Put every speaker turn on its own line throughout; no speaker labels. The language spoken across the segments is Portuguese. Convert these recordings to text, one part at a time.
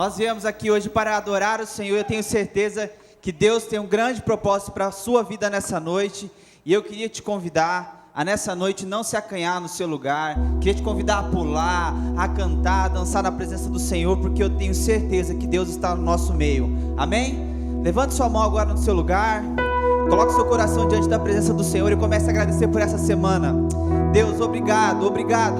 Nós viemos aqui hoje para adorar o Senhor. Eu tenho certeza que Deus tem um grande propósito para a sua vida nessa noite. E eu queria te convidar a nessa noite não se acanhar no seu lugar. Queria te convidar a pular, a cantar, a dançar na presença do Senhor, porque eu tenho certeza que Deus está no nosso meio. Amém? Levante sua mão agora no seu lugar. Coloque seu coração diante da presença do Senhor e comece a agradecer por essa semana. Deus, obrigado,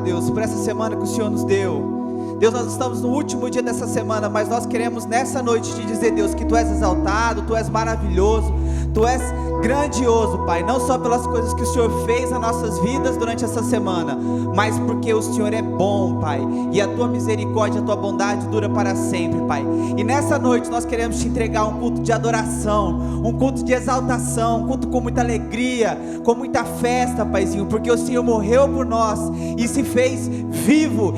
Deus, por essa semana que o Senhor nos deu. Deus, nós estamos no último dia dessa semana, mas nós queremos nessa noite te dizer, Deus, que Tu és exaltado, Tu és maravilhoso, Tu és grandioso, Pai, não só pelas coisas que o Senhor fez nas nossas vidas durante essa semana, mas porque o Senhor é bom, Pai, e a Tua misericórdia, a Tua bondade dura para sempre, Pai. E nessa noite nós queremos te entregar um culto de adoração, um culto de exaltação, um culto com muita alegria, com muita festa, Paizinho, porque o Senhor morreu por nós e se fez vivo,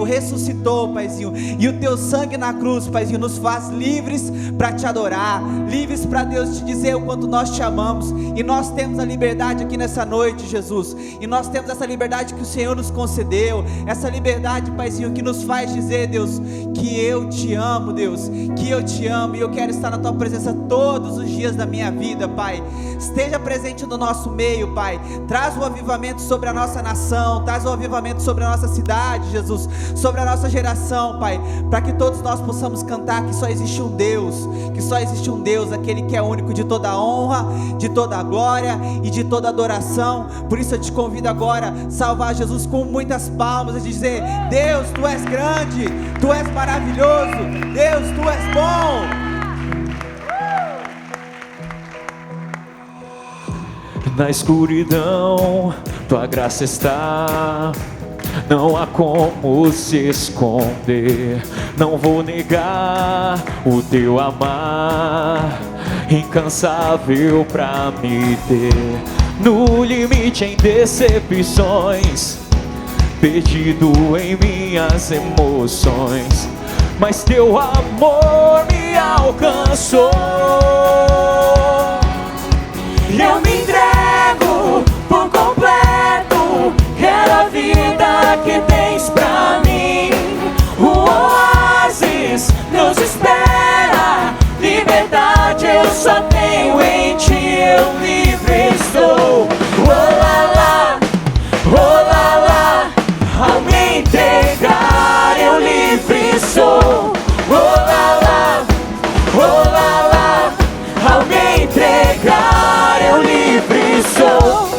ressuscitou, Paizinho, e o Teu sangue na cruz, Paizinho, nos faz livres para te adorar, livres para, Deus, te dizer o quanto nós te amamos. E nós temos a liberdade aqui nessa noite, Jesus, e nós temos essa liberdade que o Senhor nos concedeu, essa liberdade, Paizinho, que nos faz dizer, Deus, que eu te amo, Deus, que eu te amo, e eu quero estar na Tua presença todos os dias da minha vida, Pai. Esteja presente no nosso meio, Pai. Traz o avivamento sobre a nossa nação, traz o avivamento sobre a nossa cidade, Jesus, sobre a nossa geração, Pai, para que todos nós possamos cantar que só existe um Deus, aquele que é único, de toda a honra, de toda a glória e de toda a adoração. Por isso eu te convido agora a salvar Jesus com muitas palmas e dizer: Deus, Tu és grande, Tu és maravilhoso, Deus, Tu és bom.
Na escuridão, Tua graça está, não há como se esconder. Não vou negar o Teu amar, incansável pra me ter. No limite em decepções, perdido em minhas emoções, mas Teu amor me alcançou. Eu me entrego por completo, quero a vida que tens pra mim. O oásis nos espera, liberdade eu só tenho em Ti, eu livre estou. Oh lá lá, ao me entregar eu livre sou. Oh lá lá, ao me entregar eu livre sou.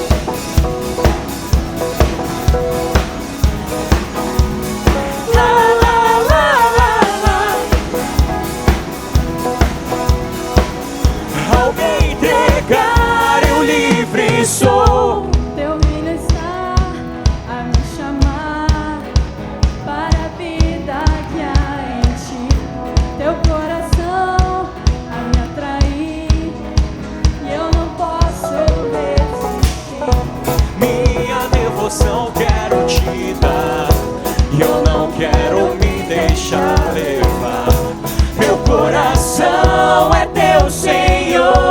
Sou.
Teu reino está a me chamar para a vida que há em Ti. Teu coração a me atrair e eu não posso resistir.
Minha devoção quero Te dar e eu não quero me deixar levar. Meu coração é Teu, Senhor.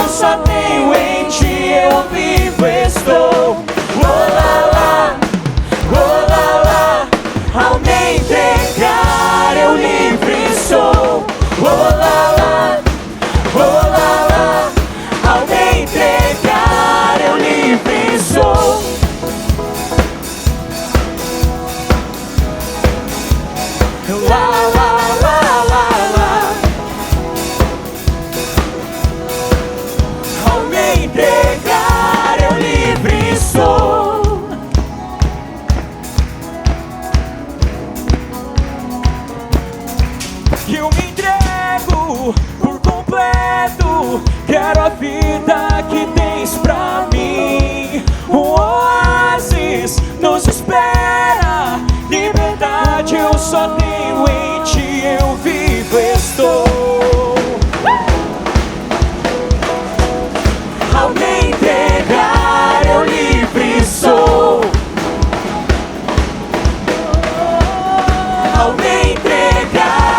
Só tenho em Ti, eu vivo estou. Oh lá lá, ao me entregar eu livre sou. Oh lá lá, ao me entregar eu livre sou. Lá lá lá lá lá, ao me entregar eu livre sou. Eu me entrego por completo, quero a vida que tens pra mim. O oásis nos espera, liberdade eu só tenho em Ti, eu vivo estou. Ao me entregar eu livre sou. Ao me entregar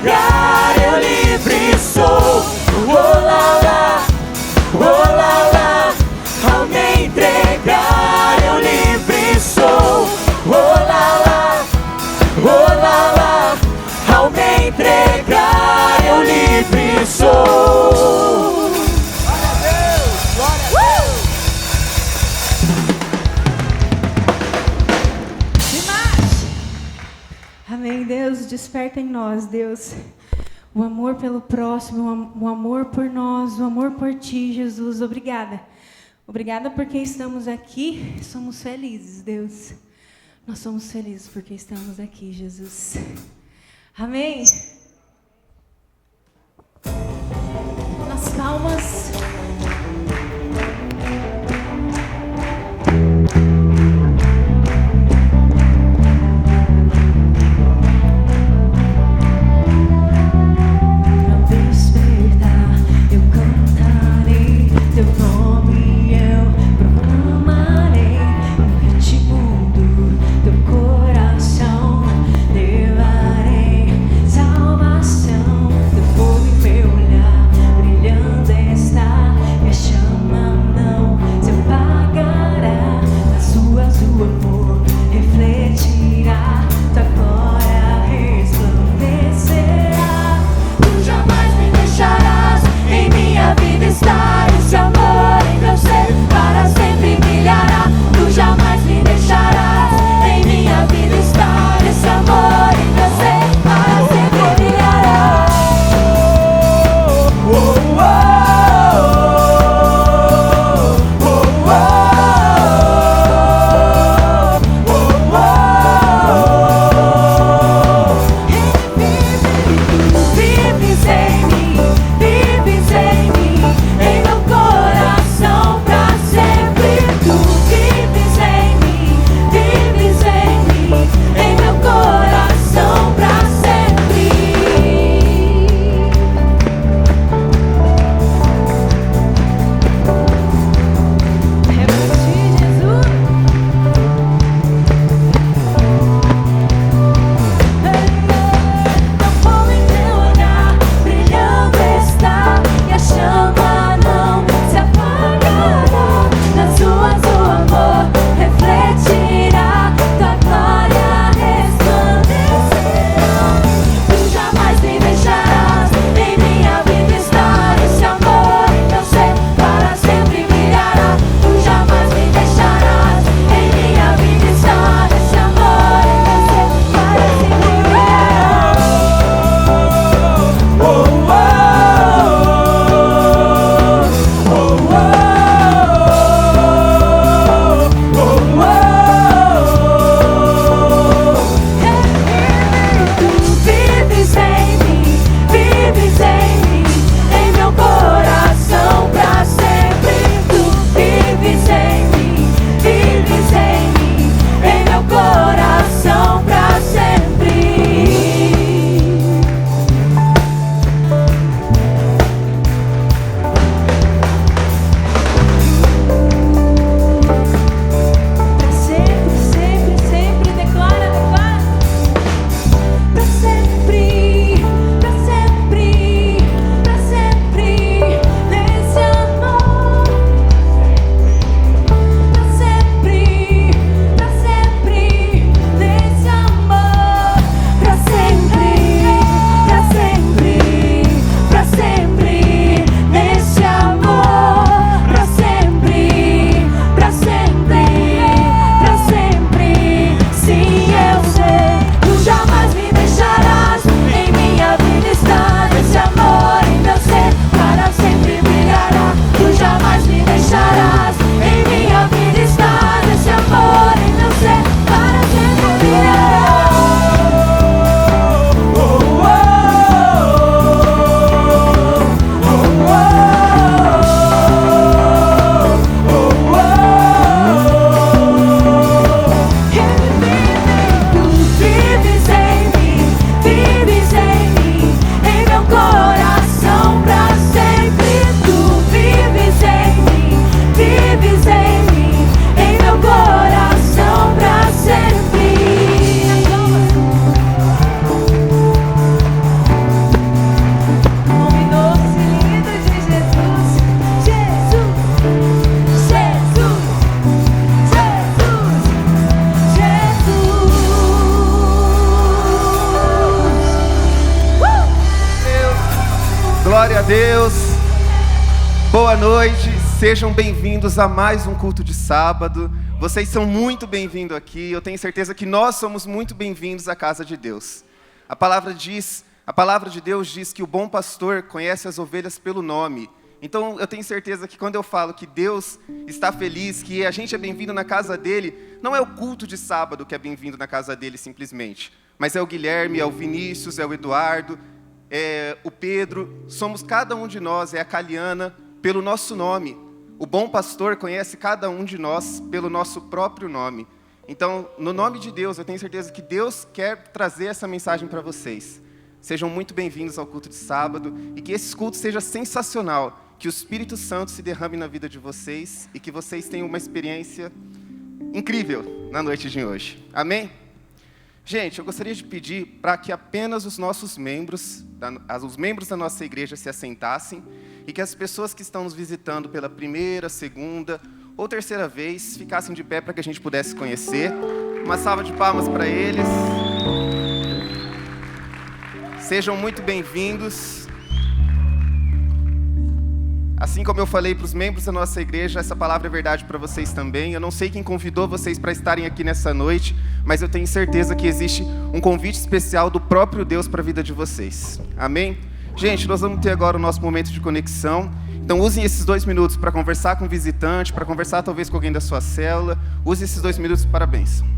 entregar, eu livre sou. Oh lá lá, ao me entregar, eu livre sou. Oh lá lá, ao me entregar, eu livre sou.
Glória a Deus, glória a Deus.
Demais! Amém, Deus, desperta em nós, Deus, o amor pelo próximo, o amor por nós, o amor por Ti, Jesus. Obrigada. Obrigada porque estamos aqui, somos felizes, Deus. Nós somos felizes porque estamos aqui, Jesus. Amém. Nas palmas. Ao despertar, eu cantarei Teu nome, eu proclamarei no ritmo do Teu coração. Levarei salvação, Teu fogo em meu olhar brilhando está.
Deus, boa noite, sejam bem-vindos a mais um culto de sábado. Vocês são muito bem-vindos aqui, eu tenho certeza que nós somos muito bem-vindos à casa de Deus. A palavra de Deus diz que o bom pastor conhece as ovelhas pelo nome. Então eu tenho certeza que quando eu falo que Deus está feliz, que a gente é bem-vindo na casa dele, não é o culto de sábado que é bem-vindo na casa dele simplesmente, mas é o Guilherme, é o Vinícius, é o Eduardo, é o Pedro, somos cada um de nós, é a Caliana, pelo nosso nome. O bom pastor conhece cada um de nós pelo nosso próprio nome. Então, no nome de Deus, eu tenho certeza que Deus quer trazer essa mensagem para vocês. Sejam muito bem-vindos ao culto de sábado e que esse culto seja sensacional, que o Espírito Santo se derrame na vida de vocês e que vocês tenham uma experiência incrível na noite de hoje. Amém? Gente, eu gostaria de pedir para que apenas os nossos membros, os membros da nossa igreja se assentassem e que as pessoas que estão nos visitando pela primeira, segunda ou terceira vez ficassem de pé para que a gente pudesse conhecer. Uma salva de palmas para eles. Sejam muito bem-vindos. Assim como eu falei para os membros da nossa igreja, essa palavra é verdade para vocês também. Eu não sei quem convidou vocês para estarem aqui nessa noite, mas eu tenho certeza que existe um convite especial do próprio Deus para a vida de vocês. Amém? Gente, nós vamos ter agora o nosso momento de conexão. Então usem esses 2 minutos para conversar com o visitante, para conversar talvez com alguém da sua célula. Use esses 2 minutos para a bênção.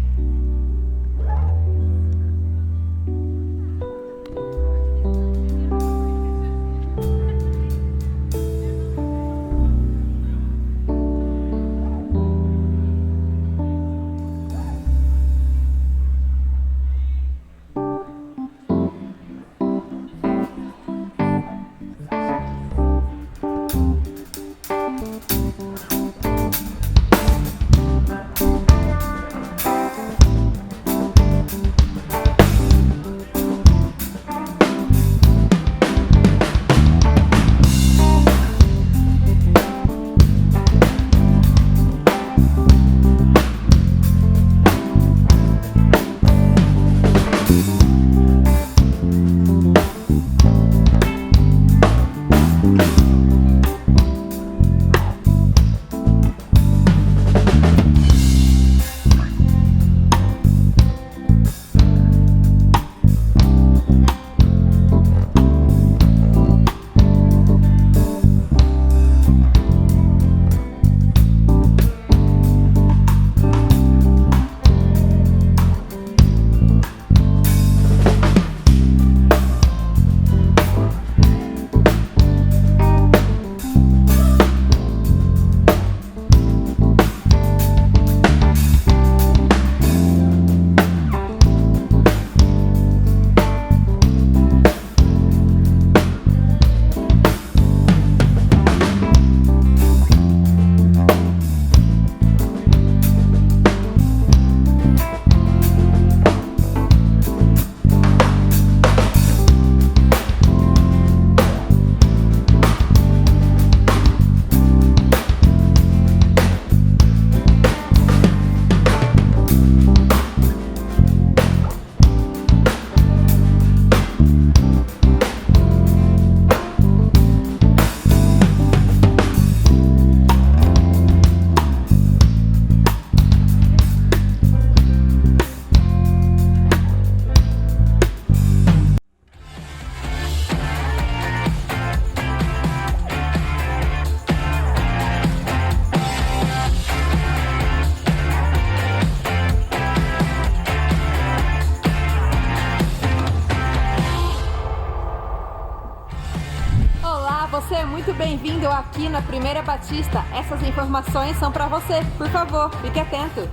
Você é muito bem-vindo aqui na Primeira Batista. Essas informações são para você. Por favor, fique atento.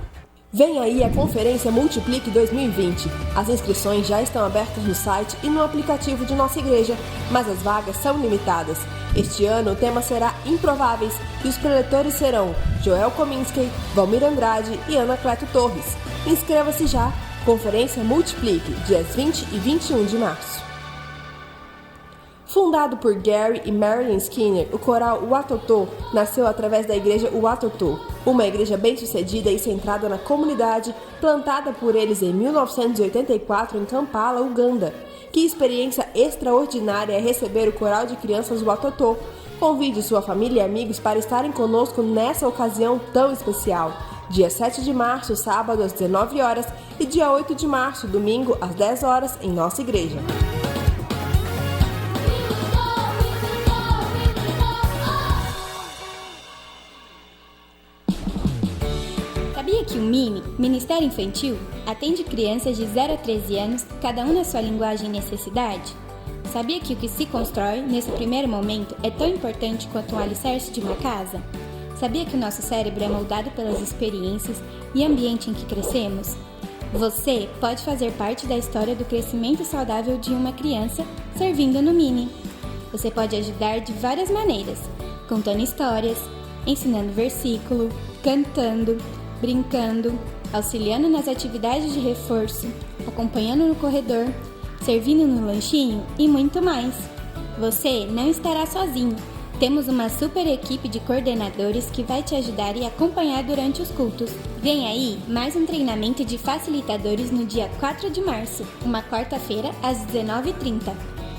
Vem aí a Conferência Multiplique 2020. As inscrições já estão abertas no site e no aplicativo de nossa igreja, mas as vagas são limitadas. Este ano o tema será Improváveis e os preletores serão Joel Kominski, Valmir Andrade e Ana Cleto Torres. Inscreva-se já. Conferência Multiplique, dias 20 e 21 de março. Fundado por Gary e Marilyn Skinner, o coral Watoto nasceu através da igreja Watoto, uma igreja bem-sucedida e centrada na comunidade, plantada por eles em 1984 em Kampala, Uganda. Que experiência extraordinária é receber o coral de crianças Watotô. Convide sua família e amigos para estarem conosco nessa ocasião tão especial. Dia 7 de março, sábado, às 19 horas e dia 8 de março, domingo, às 10 horas, em nossa igreja.
Sabia que o MINI, Ministério Infantil, atende crianças de 0 a 13 anos, cada um na sua linguagem e necessidade? Sabia que o que se constrói, nesse primeiro momento, é tão importante quanto um alicerce de uma casa? Sabia que o nosso cérebro é moldado pelas experiências e ambiente em que crescemos? Você pode fazer parte da história do crescimento saudável de uma criança servindo no MINI. Você pode ajudar de várias maneiras, contando histórias, ensinando versículo, cantando, brincando, auxiliando nas atividades de reforço, acompanhando no corredor, servindo no lanchinho e muito mais. Você não estará sozinho. Temos uma super equipe de coordenadores que vai te ajudar e acompanhar durante os cultos. Vem aí mais um treinamento de facilitadores no dia 4 de março, uma quarta-feira, às 19h30.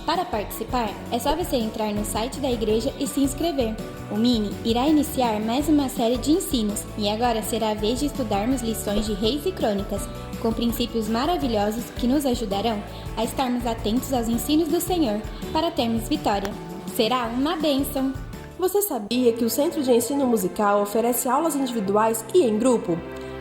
Para participar, é só você entrar no site da igreja e se inscrever. O MINI irá iniciar mais uma série de ensinos e agora será a vez de estudarmos lições de Reis e Crônicas, com princípios maravilhosos que nos ajudarão a estarmos atentos aos ensinos do Senhor para termos vitória. Será uma bênção!
Você sabia que o Centro de Ensino Musical oferece aulas individuais e em grupo?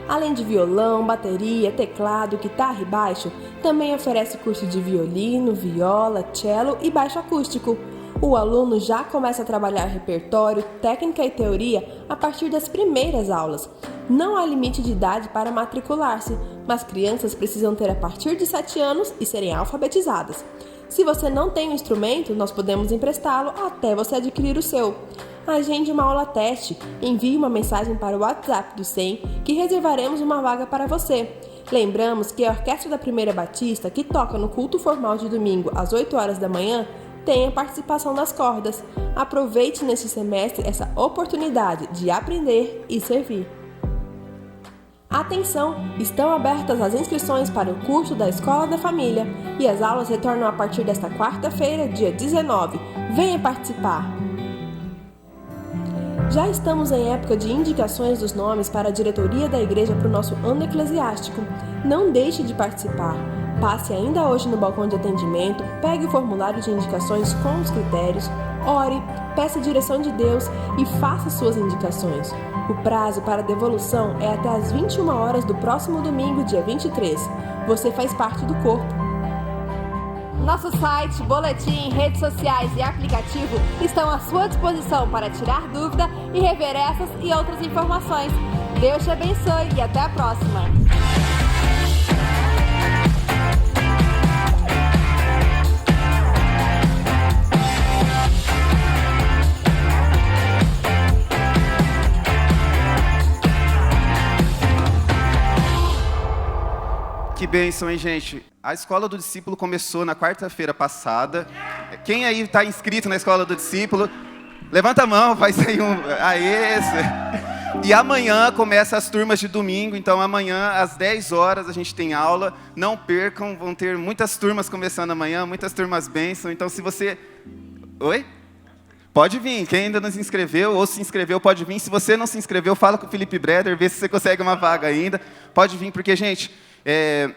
Além de violão, bateria, teclado, guitarra e baixo, também oferece curso de violino, viola, cello e baixo acústico. O aluno já começa a trabalhar repertório, técnica e teoria a partir das primeiras aulas. Não há limite de idade para matricular-se, mas crianças precisam ter a partir de 7 anos e serem alfabetizadas. Se você não tem um instrumento, nós podemos emprestá-lo até você adquirir o seu. Agende uma aula teste, envie uma mensagem para o WhatsApp do SEM que reservaremos uma vaga para você. Lembramos que a Orquestra da Primeira Batista, que toca no culto formal de domingo às 8 horas da manhã, tem a participação das cordas. Aproveite neste semestre essa oportunidade de aprender e servir. Atenção! Estão abertas as inscrições para o curso da Escola da Família e as aulas retornam a partir desta quarta-feira, dia 19. Venha participar! Já estamos em época de indicações dos nomes para a diretoria da igreja para o nosso ano eclesiástico. Não deixe de participar. Passe ainda hoje no balcão de atendimento, pegue o formulário de indicações com os critérios, ore, peça a direção de Deus e faça suas indicações. O prazo para devolução é até às 21 horas do próximo domingo, dia 23. Você faz parte do corpo.
Nosso site, boletim, redes sociais e aplicativo estão à sua disposição para tirar dúvida e rever essas e outras informações. Deus te abençoe e até a próxima!
Que bênção, hein, gente? A Escola do Discípulo começou na quarta-feira passada. Quem aí está inscrito na Escola do Discípulo? Levanta a mão, vai sair um... E amanhã começa as turmas de domingo, então amanhã às 10 horas a gente tem aula. Não percam, vão ter muitas turmas começando amanhã, muitas turmas bênção. Então se você... Oi? Pode vir, quem ainda não se inscreveu ou se inscreveu pode vir. Se você não se inscreveu, fala com o Felipe Breder, vê se você consegue uma vaga ainda. Pode vir, porque, gente...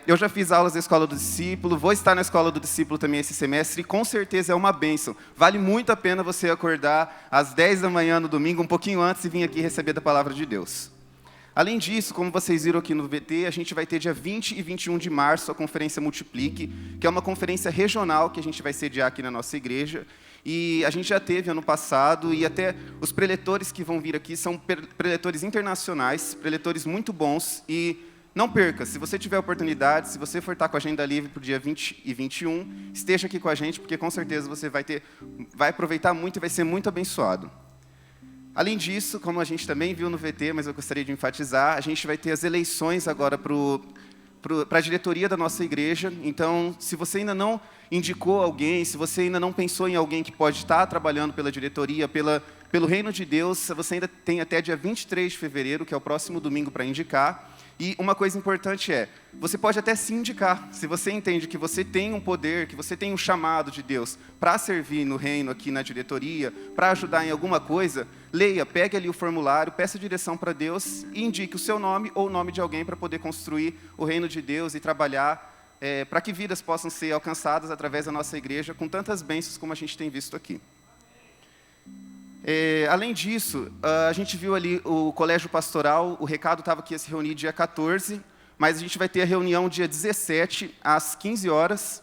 eu já fiz aulas da Escola do Discípulo, vou estar na Escola do Discípulo também esse semestre e com certeza é uma bênção. Vale muito a pena você acordar às 10 da manhã no domingo, um pouquinho antes, e vir aqui receber da Palavra de Deus. Além disso, como vocês viram aqui no VT, a gente vai ter dia 20 e 21 de março a Conferência Multiplique, que é uma conferência regional que a gente vai sediar aqui na nossa igreja. E a gente já teve ano passado, e até os preletores que vão vir aqui são preletores internacionais, preletores muito bons. E não perca, se você tiver oportunidade, se você for estar com a agenda livre para o dia 20 e 21, esteja aqui com a gente, porque com certeza você vai aproveitar muito e vai ser muito abençoado. Além disso, como a gente também viu no VT, mas eu gostaria de enfatizar, a gente vai ter as eleições agora para a diretoria da nossa igreja. Então, se você ainda não indicou alguém, se você ainda não pensou em alguém que pode estar trabalhando pela diretoria, pelo reino de Deus, você ainda tem até dia 23 de fevereiro, que é o próximo domingo, para indicar. E uma coisa importante é, você pode até se indicar. Se você entende que você tem um poder, que você tem um chamado de Deus para servir no reino, aqui na diretoria, para ajudar em alguma coisa, leia, pegue ali o formulário, peça direção para Deus e indique o seu nome ou o nome de alguém para poder construir o reino de Deus e trabalhar para que vidas possam ser alcançadas através da nossa igreja, com tantas bênçãos como a gente tem visto aqui. Além disso, a gente viu ali o colégio pastoral, o recado estava que ia se reunir dia 14, mas a gente vai ter a reunião dia 17, às 15 horas,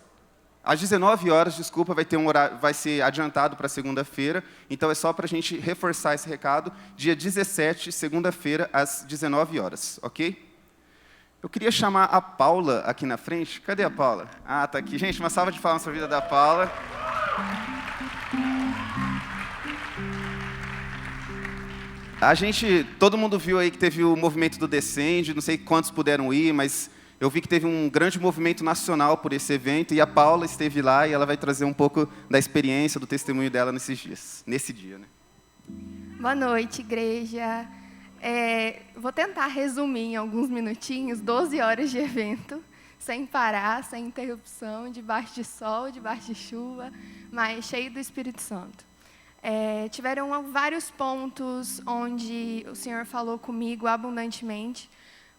às 19 horas, desculpa, vai ter um horário, vai ser adiantado para segunda-feira, então é só para a gente reforçar esse recado, dia 17, segunda-feira, às 19 horas, ok? Eu queria chamar a Paula aqui na frente. Cadê a Paula? Ah, tá aqui. Gente, uma salva de palmas para a vida da Paula. Todo mundo viu aí que teve o movimento do Descende, não sei quantos puderam ir, mas eu vi que teve um grande movimento nacional por esse evento, e a Paula esteve lá e ela vai trazer um pouco da experiência, do testemunho dela nesse dia, né?
Boa noite, igreja. Vou tentar resumir em alguns minutinhos, 12 horas de evento, sem parar, sem interrupção, debaixo de sol, debaixo de chuva, mas cheio do Espírito Santo. Tiveram vários pontos onde o Senhor falou comigo abundantemente,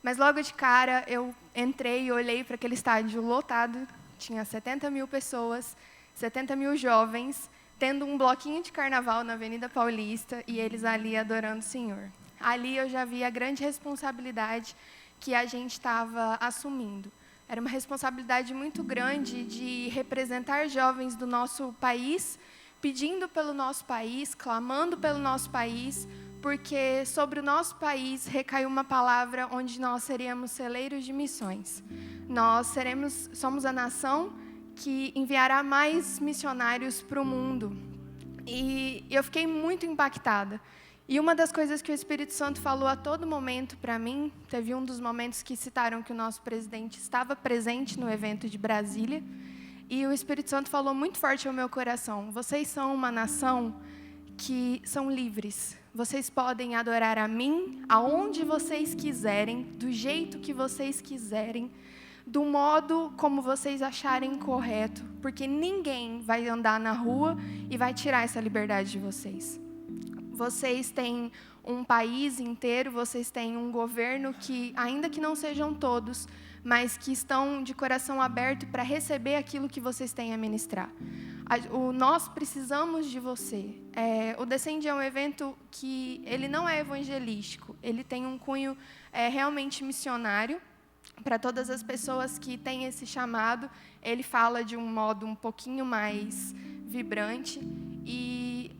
mas logo de cara eu entrei e olhei para aquele estádio lotado, tinha 70 mil pessoas, 70 mil jovens, tendo um bloquinho de carnaval na Avenida Paulista e eles ali adorando o Senhor. Ali eu já vi a grande responsabilidade que a gente estava assumindo. Era uma responsabilidade muito grande de representar jovens do nosso país, pedindo pelo nosso país, clamando pelo nosso país, porque sobre o nosso país recaiu uma palavra onde nós seríamos celeiros de missões. Nós somos a nação que enviará mais missionários para o mundo. E eu fiquei muito impactada. E uma das coisas que o Espírito Santo falou a todo momento para mim, teve um dos momentos que citaram que o nosso presidente estava presente no evento de Brasília, e o Espírito Santo falou muito forte ao meu coração: vocês são uma nação que são livres. Vocês podem adorar a mim aonde vocês quiserem, do jeito que vocês quiserem, do modo como vocês acharem correto, porque ninguém vai andar na rua e vai tirar essa liberdade de vocês. Vocês têm um país inteiro, vocês têm um governo que, ainda que não sejam todos, mas que estão de coração aberto para receber aquilo que vocês têm a ministrar. Nós precisamos de você. O Descende é um evento que ele não é evangelístico, ele tem um cunho realmente missionário. Para todas as pessoas que têm esse chamado, ele fala de um modo um pouquinho mais vibrante. E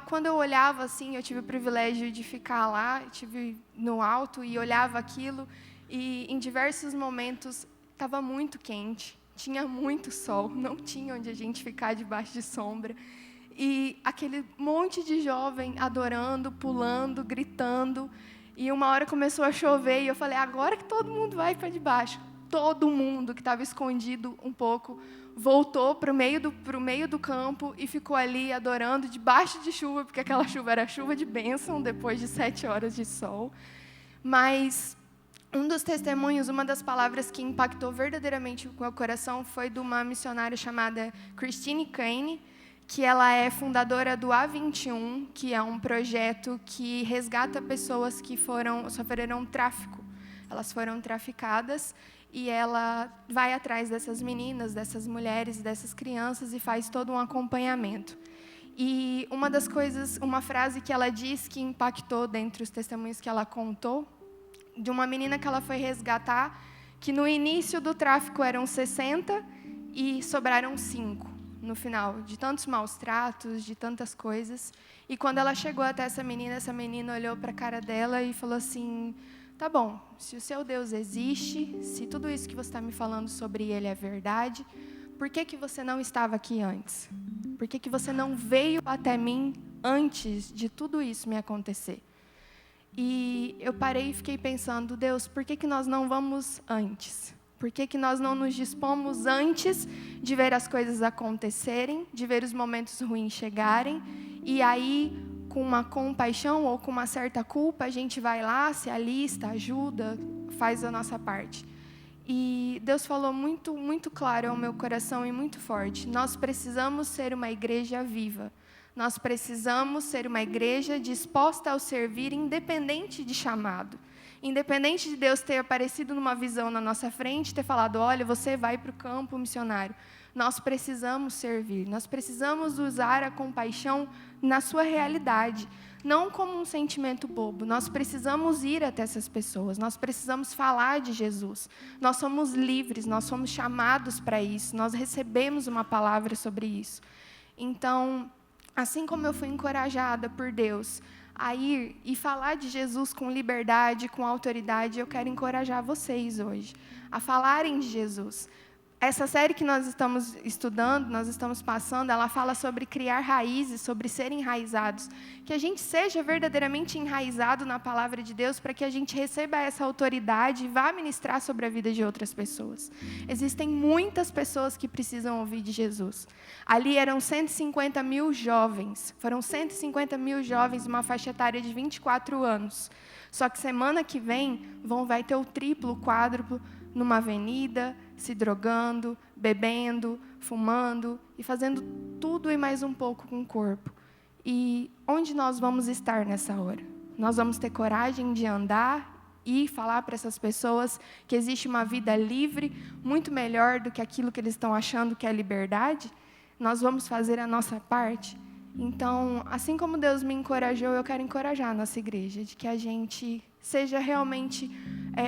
quando eu olhava assim, eu tive o privilégio de ficar lá, estive no alto e olhava aquilo, e em diversos momentos estava muito quente, tinha muito sol, não tinha onde a gente ficar debaixo de sombra. E aquele monte de jovem adorando, pulando, gritando. E uma hora começou a chover e eu falei: agora que todo mundo vai para debaixo. Todo mundo que estava escondido um pouco voltou para o meio do campo e ficou ali adorando debaixo de chuva, porque aquela chuva era chuva de bênção depois de 7 horas de sol. Mas um dos testemunhos, uma das palavras que impactou verdadeiramente o meu coração foi de uma missionária chamada Christine Caine, que ela é fundadora do A21, que é um projeto que resgata pessoas que sofreram tráfico. Elas foram traficadas e ela vai atrás dessas meninas, dessas mulheres, dessas crianças e faz todo um acompanhamento. E uma frase que ela diz que impactou dentre os testemunhos que ela contou, de uma menina que ela foi resgatar, que no início do tráfico eram 60 e sobraram 5 no final, de tantos maus tratos, de tantas coisas. E quando ela chegou até essa menina olhou para a cara dela e falou assim: tá bom, se o seu Deus existe, se tudo isso que você está me falando sobre ele é verdade, por que você não estava aqui antes? Por que você não veio até mim antes de tudo isso me acontecer? E eu parei e fiquei pensando: Deus, por que nós não vamos antes? Por que nós não nos dispomos antes de ver as coisas acontecerem, de ver os momentos ruins chegarem, e aí, com uma compaixão ou com uma certa culpa, a gente vai lá, se alista, ajuda, faz a nossa parte. E Deus falou muito, muito claro ao meu coração e muito forte. Nós precisamos ser uma igreja viva. Nós precisamos ser uma igreja disposta ao servir, independente de chamado. Independente de Deus ter aparecido numa visão na nossa frente, ter falado, olha, você vai para o campo missionário. Nós precisamos servir, nós precisamos usar a compaixão na sua realidade, não como um sentimento bobo. Nós precisamos ir até essas pessoas, nós precisamos falar de Jesus. Nós somos livres, nós somos chamados para isso, nós recebemos uma palavra sobre isso. Então, assim como eu fui encorajada por Deus a ir e falar de Jesus com liberdade, com autoridade, eu quero encorajar vocês hoje a falarem de Jesus. Essa série que nós estamos estudando, nós estamos passando, ela fala sobre criar raízes, sobre ser enraizados. Que a gente seja verdadeiramente enraizado na palavra de Deus para que a gente receba essa autoridade e vá ministrar sobre a vida de outras pessoas. Existem muitas pessoas que precisam ouvir de Jesus. Ali eram 150 mil jovens, foram 150 mil jovens, uma faixa etária de 24 anos. Só que semana que vem vai ter o triplo, o quádruplo, numa avenida, se drogando, bebendo, fumando e fazendo tudo e mais um pouco com o corpo. E onde nós vamos estar nessa hora? Nós vamos ter coragem de andar e falar para essas pessoas que existe uma vida livre, muito melhor do que aquilo que eles estão achando que é liberdade? Nós vamos fazer a nossa parte? Então, assim como Deus me encorajou, eu quero encorajar a nossa igreja, de que a gente seja realmente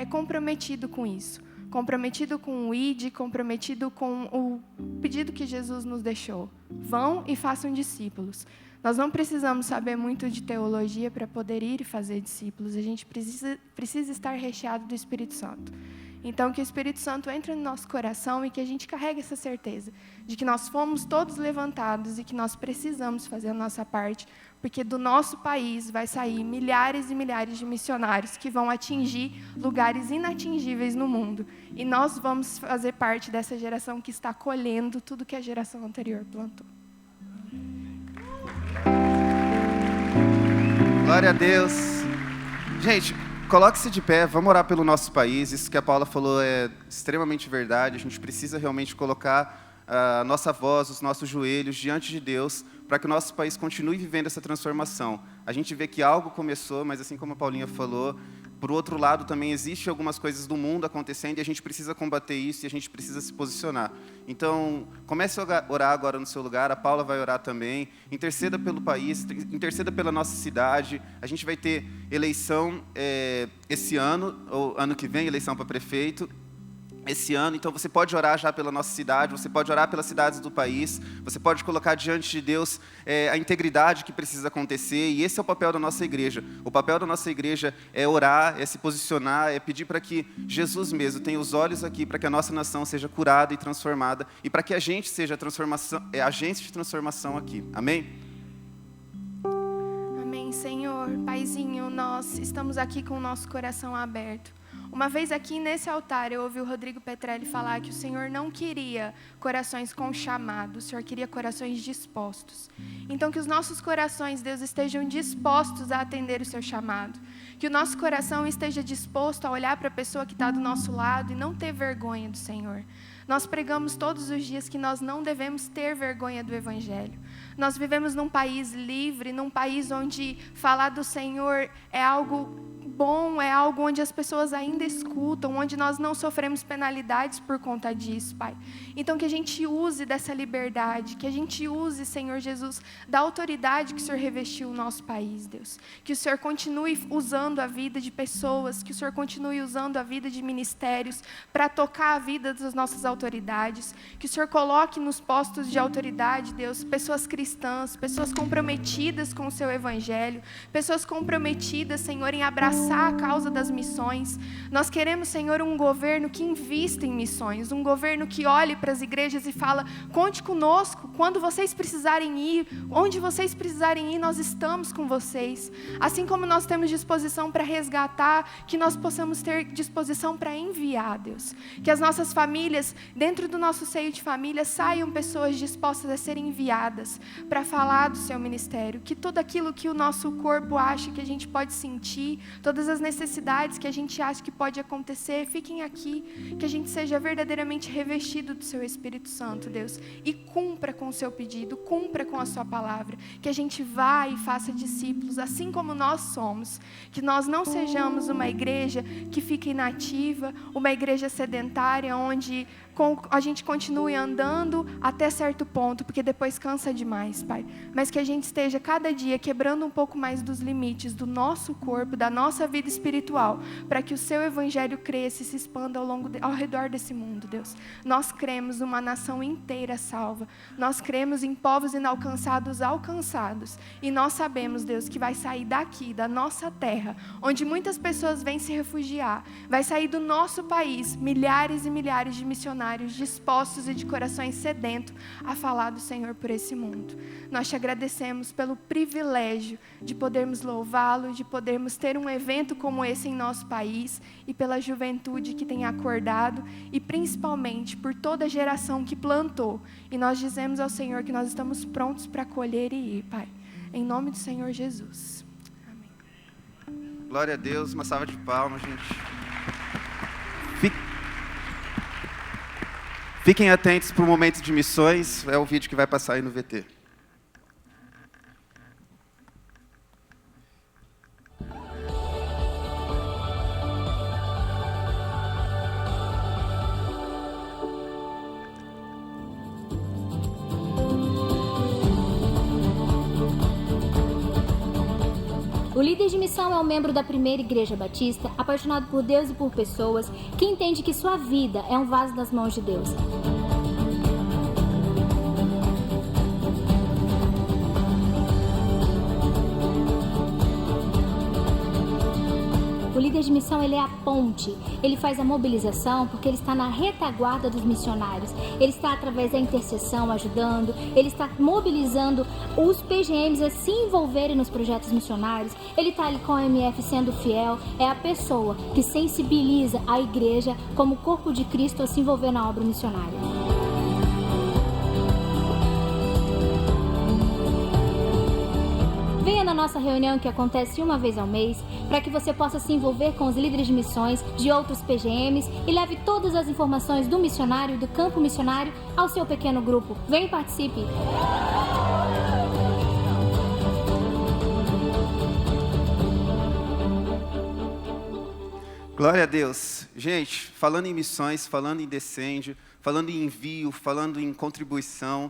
comprometido com isso. Comprometido com o ID, comprometido com o pedido que Jesus nos deixou. Vão e façam discípulos. Nós não precisamos saber muito de teologia para poder ir e fazer discípulos. A gente precisa estar recheado do Espírito Santo. Então, que o Espírito Santo entre no nosso coração e que a gente carregue essa certeza de que nós fomos todos levantados e que nós precisamos fazer a nossa parte, porque do nosso país vai sair milhares e milhares de missionários que vão atingir lugares inatingíveis no mundo. E nós vamos fazer parte dessa geração que está colhendo tudo que a geração anterior plantou.
Glória a Deus. Gente, coloque-se de pé, vamos orar pelo nosso país. Isso que a Paula falou é extremamente verdade. A gente precisa realmente colocar a nossa voz, os nossos joelhos diante de Deus, para que o nosso país continue vivendo essa transformação. A gente vê que algo começou, mas assim como a Paulinha falou, por outro lado também existem algumas coisas do mundo acontecendo e a gente precisa combater isso e a gente precisa se posicionar. Então, comece a orar agora no seu lugar, a Paula vai orar também, interceda pelo país, interceda pela nossa cidade. A gente vai ter eleição esse ano, ou ano que vem, eleição para prefeito, esse ano, então você pode orar já pela nossa cidade, você pode orar pelas cidades do país, você pode colocar diante de Deus a integridade que precisa acontecer, e esse é o papel da nossa igreja. O papel da nossa igreja é orar, é se posicionar, é pedir para que Jesus mesmo tenha os olhos aqui, para que a nossa nação seja curada e transformada, e para que a gente seja agência de transformação aqui. Amém?
Amém, Senhor. Paizinho, nós estamos aqui com o nosso coração aberto. Uma vez aqui nesse altar, eu ouvi o Rodrigo Petrelli falar que o Senhor não queria corações com chamado, o Senhor queria corações dispostos. Então, que os nossos corações, Deus, estejam dispostos a atender o seu chamado. Que o nosso coração esteja disposto a olhar para a pessoa que está do nosso lado e não ter vergonha do Senhor. Nós pregamos todos os dias que nós não devemos ter vergonha do Evangelho. Nós vivemos num país livre, num país onde falar do Senhor é algo bom, é algo onde as pessoas ainda escutam, onde nós não sofremos penalidades por conta disso, Pai. Então, que a gente use dessa liberdade, que a gente use, Senhor Jesus, da autoridade que o Senhor revestiu o nosso país, Deus. Que o Senhor continue usando a vida de pessoas, que o Senhor continue usando a vida de ministérios para tocar a vida das nossas autoridades, que o Senhor coloque nos postos de autoridade, Deus, pessoas cristãs, pessoas comprometidas com o seu Evangelho, pessoas comprometidas, Senhor, em abraçar a causa das missões. Nós queremos, Senhor, um governo que invista em missões, um governo que olhe para as igrejas e fala, conte conosco, quando vocês precisarem ir, onde vocês precisarem ir, nós estamos com vocês. Assim como nós temos disposição para resgatar, que nós possamos ter disposição para enviar, Deus. Que as nossas famílias, dentro do nosso seio de família, saiam pessoas dispostas a serem enviadas para falar do seu ministério. Que tudo aquilo que o nosso corpo acha que a gente pode sentir, todas as necessidades que a gente acha que pode acontecer, fiquem aqui. Que a gente seja verdadeiramente revestido do seu Espírito Santo, Deus. E cumpra com o seu pedido, cumpra com a sua palavra. Que a gente vá e faça discípulos, assim como nós somos. Que nós não sejamos uma igreja que fica inativa, uma igreja sedentária, onde a gente continue andando até certo ponto, porque depois cansa demais, Pai. Mas que a gente esteja cada dia quebrando um pouco mais dos limites do nosso corpo, da nossa vida espiritual, para que o seu evangelho cresça e se expanda ao redor desse mundo, Deus. Nós cremos uma nação inteira salva. Nós cremos em povos inalcançados alcançados. E nós sabemos, Deus, que vai sair daqui, da nossa terra, onde muitas pessoas vêm se refugiar. Vai sair do nosso país milhares e milhares de missionários dispostos e de corações sedentos a falar do Senhor por esse mundo. Nós te agradecemos pelo privilégio de podermos louvá-lo, de podermos ter um evento como esse em nosso país, e pela juventude que tem acordado, e principalmente por toda a geração que plantou. E nós dizemos ao Senhor que nós estamos prontos para colher e ir, Pai. Em nome do Senhor Jesus. Amém.
Glória a Deus, uma salva de palmas, gente. Fiquem atentos para o momento de missões, é o vídeo que vai passar aí no VT.
O líder de missão é um membro da primeira igreja batista, apaixonado por Deus e por pessoas, que entende que sua vida é um vaso nas mãos de Deus. O líder de missão, ele é a ponte, ele faz a mobilização porque ele está na retaguarda dos missionários, ele está através da intercessão ajudando, ele está mobilizando os PGMs a se envolverem nos projetos missionários, ele está ali com a MF sendo fiel, é a pessoa que sensibiliza a igreja como corpo de Cristo a se envolver na obra missionária. Venha na nossa reunião que acontece uma vez ao mês, para que você possa se envolver com os líderes de missões de outros PGMs e leve todas as informações do missionário, do campo missionário, ao seu pequeno grupo. Venha e participe!
Glória a Deus. Gente, falando em missões, falando em descende, falando em envio, falando em contribuição,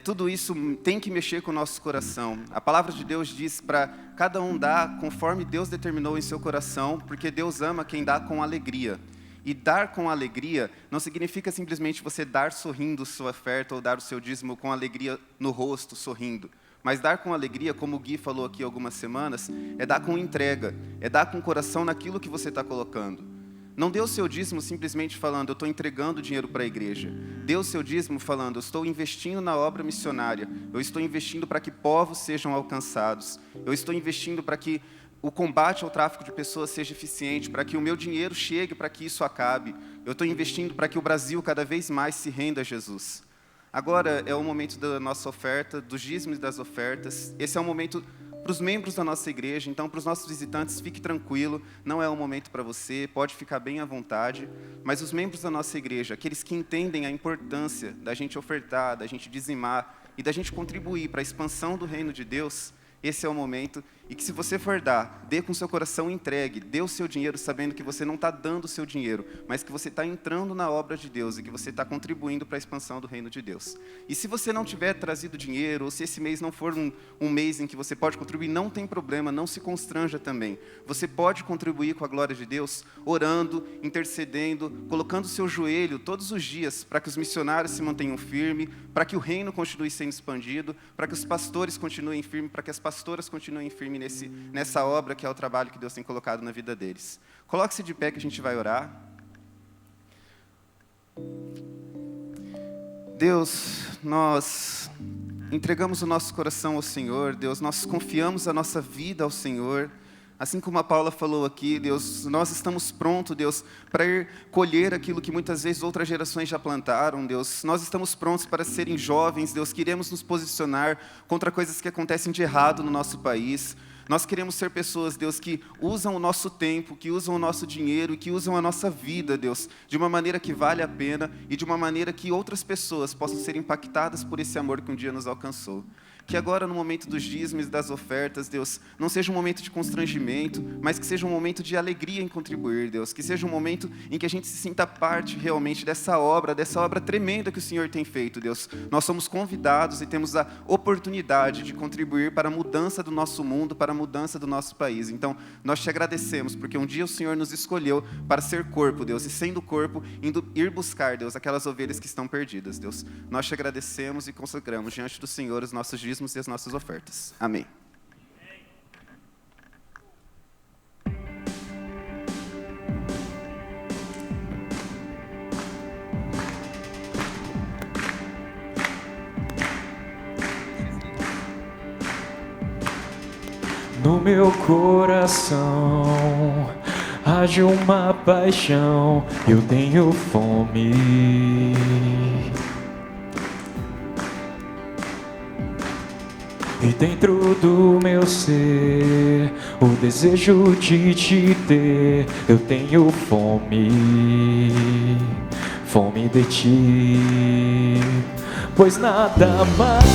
tudo isso tem que mexer com o nosso coração. A palavra de Deus diz para cada um dar conforme Deus determinou em seu coração, porque Deus ama quem dá com alegria. E dar com alegria não significa simplesmente você dar sorrindo sua oferta ou dar o seu dízimo com alegria no rosto, sorrindo. Mas dar com alegria, como o Gui falou aqui algumas semanas, é dar com entrega, é dar com o coração naquilo que você está colocando. Não dê o seu dízimo simplesmente falando, eu estou entregando dinheiro para a igreja. Dê o seu dízimo falando, eu estou investindo na obra missionária. Eu estou investindo para que povos sejam alcançados. Eu estou investindo para que o combate ao tráfico de pessoas seja eficiente, para que o meu dinheiro chegue, para que isso acabe. Eu estou investindo para que o Brasil cada vez mais se renda a Jesus. Agora é o momento da nossa oferta, dos dízimos e das ofertas. Esse é o momento para os membros da nossa igreja, então para os nossos visitantes, fique tranquilo, não é um momento para você, pode ficar bem à vontade, mas os membros da nossa igreja, aqueles que entendem a importância da gente ofertar, da gente dizimar e da gente contribuir para a expansão do reino de Deus, esse é o momento, e que se você for dar, dê com seu coração entregue, dê o seu dinheiro sabendo que você não está dando o seu dinheiro, mas que você está entrando na obra de Deus e que você está contribuindo para a expansão do reino de Deus. E se você não tiver trazido dinheiro, ou se esse mês não for um mês em que você pode contribuir, não tem problema, não se constranja também. Você pode contribuir com a glória de Deus, orando, intercedendo, colocando o seu joelho todos os dias para que os missionários se mantenham firmes, para que o reino continue sendo expandido, para que os pastores continuem firmes, para que as pastoras continuem firmes nessa obra que é o trabalho que Deus tem colocado na vida deles. Coloque-se de pé que a gente vai orar. Deus, nós entregamos o nosso coração ao Senhor, Deus, nós confiamos a nossa vida ao Senhor. Assim como a Paula falou aqui, Deus, nós estamos prontos, Deus, para ir colher aquilo que muitas vezes outras gerações já plantaram, Deus. Nós estamos prontos para serem jovens, Deus, queremos nos posicionar contra coisas que acontecem de errado no nosso país. Nós queremos ser pessoas, Deus, que usam o nosso tempo, que usam o nosso dinheiro e que usam a nossa vida, Deus, de uma maneira que vale a pena e de uma maneira que outras pessoas possam ser impactadas por esse amor que um dia nos alcançou. Que agora, no momento dos dízimos e das ofertas, Deus, não seja um momento de constrangimento, mas que seja um momento de alegria em contribuir, Deus. Que seja um momento em que a gente se sinta parte realmente dessa obra tremenda que o Senhor tem feito, Deus. Nós somos convidados e temos a oportunidade de contribuir para a mudança do nosso mundo, para a mudança do nosso país. Então, nós te agradecemos, porque um dia o Senhor nos escolheu para ser corpo, Deus, e sendo corpo, ir buscar, Deus, aquelas ovelhas que estão perdidas, Deus. Nós te agradecemos e consagramos diante do Senhor os nossos dízimos e as nossas ofertas. Amém.
No meu coração há de uma paixão, eu tenho fome. E dentro do meu ser, o desejo de te ter, eu tenho fome, fome de ti, pois nada mais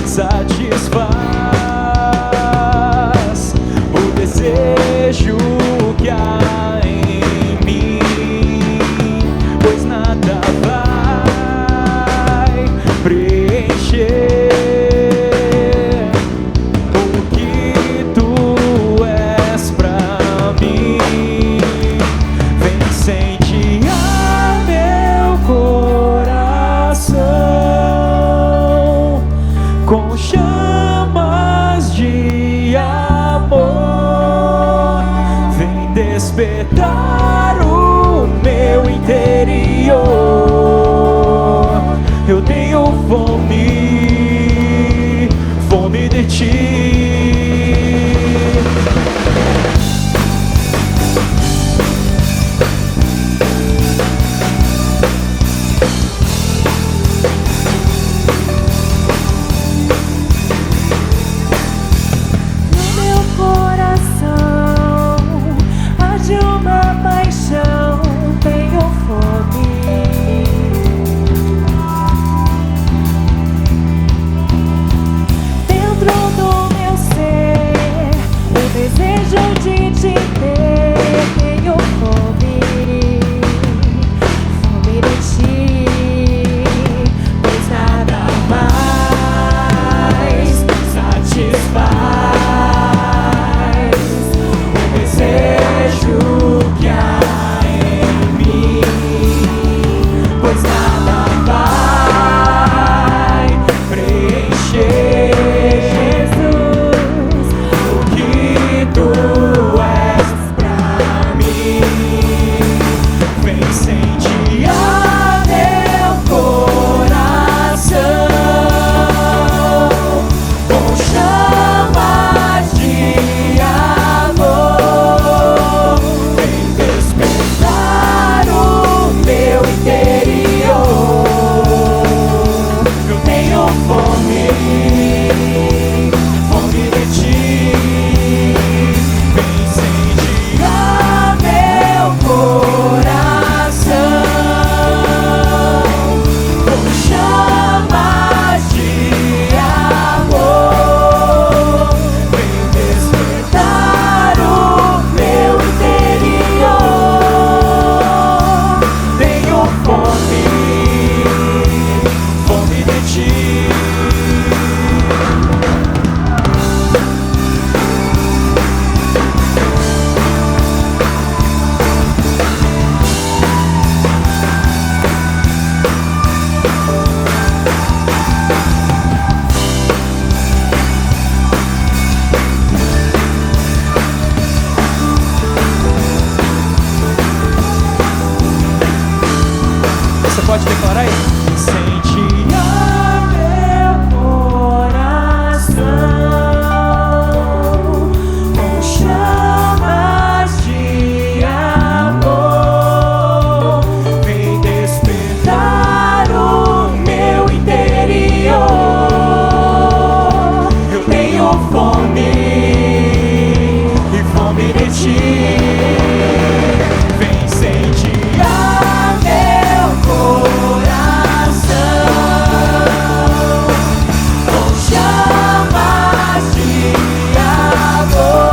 satisfaz o desejo que há em mim, pois nada vai preencher com chamas de amor, vem despertar o meu interior. Eu tenho fome, fome de ti.
Dentro do
Vai incendiar meu coração com chamas de amor. Vem despertar o meu interior. Eu tenho fome e fome de ti. Vem incendiar meu coração com chamas de amor.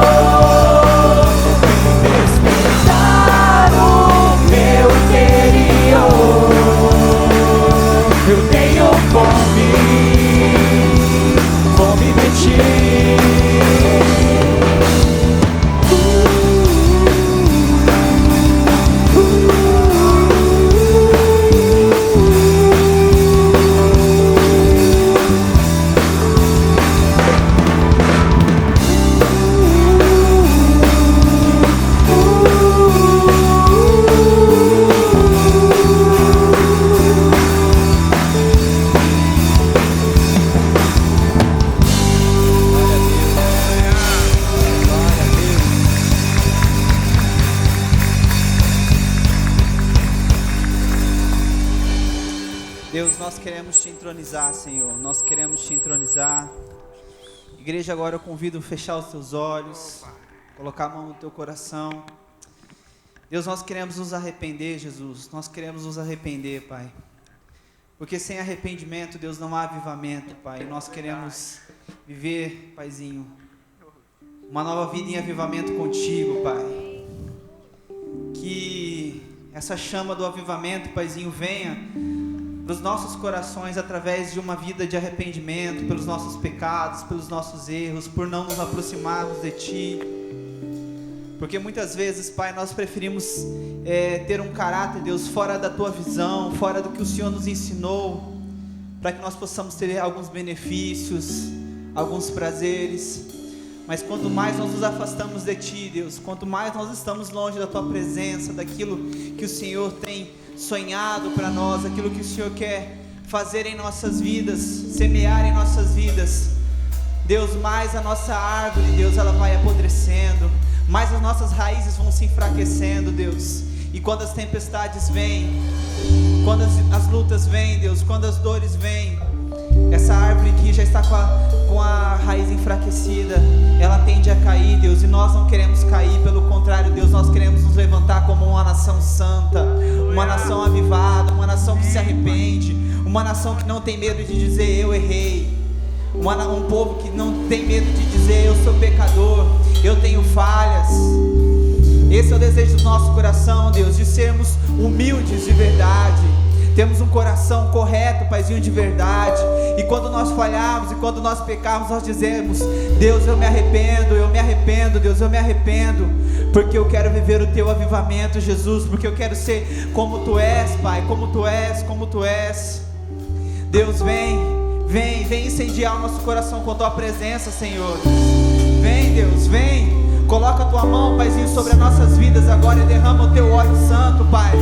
Vem despertar o meu interior. Eu tenho fome de ti.
Deus, nós queremos te entronizar, Senhor. Nós queremos te entronizar. Igreja, agora eu convido a fechar os teus olhos, colocar a mão no teu coração. Deus, nós queremos nos arrepender, Jesus. Nós queremos nos arrepender, Pai. Porque sem arrependimento, Deus, não há avivamento, Pai. Nós queremos viver, Paizinho, uma nova vida em avivamento contigo, Pai. Que essa chama do avivamento, Paizinho, venha para os nossos corações através de uma vida de arrependimento, pelos nossos pecados, pelos nossos erros, por não nos aproximarmos de Ti. Porque muitas vezes, Pai, nós preferimos ter um caráter, Deus, fora da Tua visão, fora do que o Senhor nos ensinou, para que nós possamos ter alguns benefícios, alguns prazeres. Mas quanto mais nós nos afastamos de Ti, Deus, quanto mais nós estamos longe da Tua presença, daquilo que o Senhor tem sonhado para nós, aquilo que o Senhor quer fazer em nossas vidas, semear em nossas vidas, Deus, mais a nossa árvore, Deus, ela vai apodrecendo, mais as nossas raízes vão se enfraquecendo, Deus. E quando as tempestades vêm, quando as lutas vêm, Deus, quando as dores vêm, essa árvore que já está com a raiz enfraquecida, ela tende a cair, Deus, e nós não queremos cair, pelo contrário, Deus, nós queremos nos levantar como uma nação santa, uma nação avivada, uma nação que se arrepende, uma nação que não tem medo de dizer eu errei, um povo que não tem medo de dizer eu sou pecador, eu tenho falhas. Esse é o desejo do nosso coração, Deus, de sermos humildes de verdade. Temos um coração correto, Paizinho, de verdade. E quando nós falharmos e quando nós pecarmos, nós dizemos: Deus, eu me arrependo, Deus, eu me arrependo, porque eu quero viver o Teu avivamento, Jesus, porque eu quero ser como Tu és, Pai, como Tu és. Deus, vem incendiar o nosso coração com a Tua presença, Senhor. Vem, Deus, vem. Coloca a Tua mão, Paizinho, sobre as nossas vidas agora e derrama o Teu óleo santo, Pai.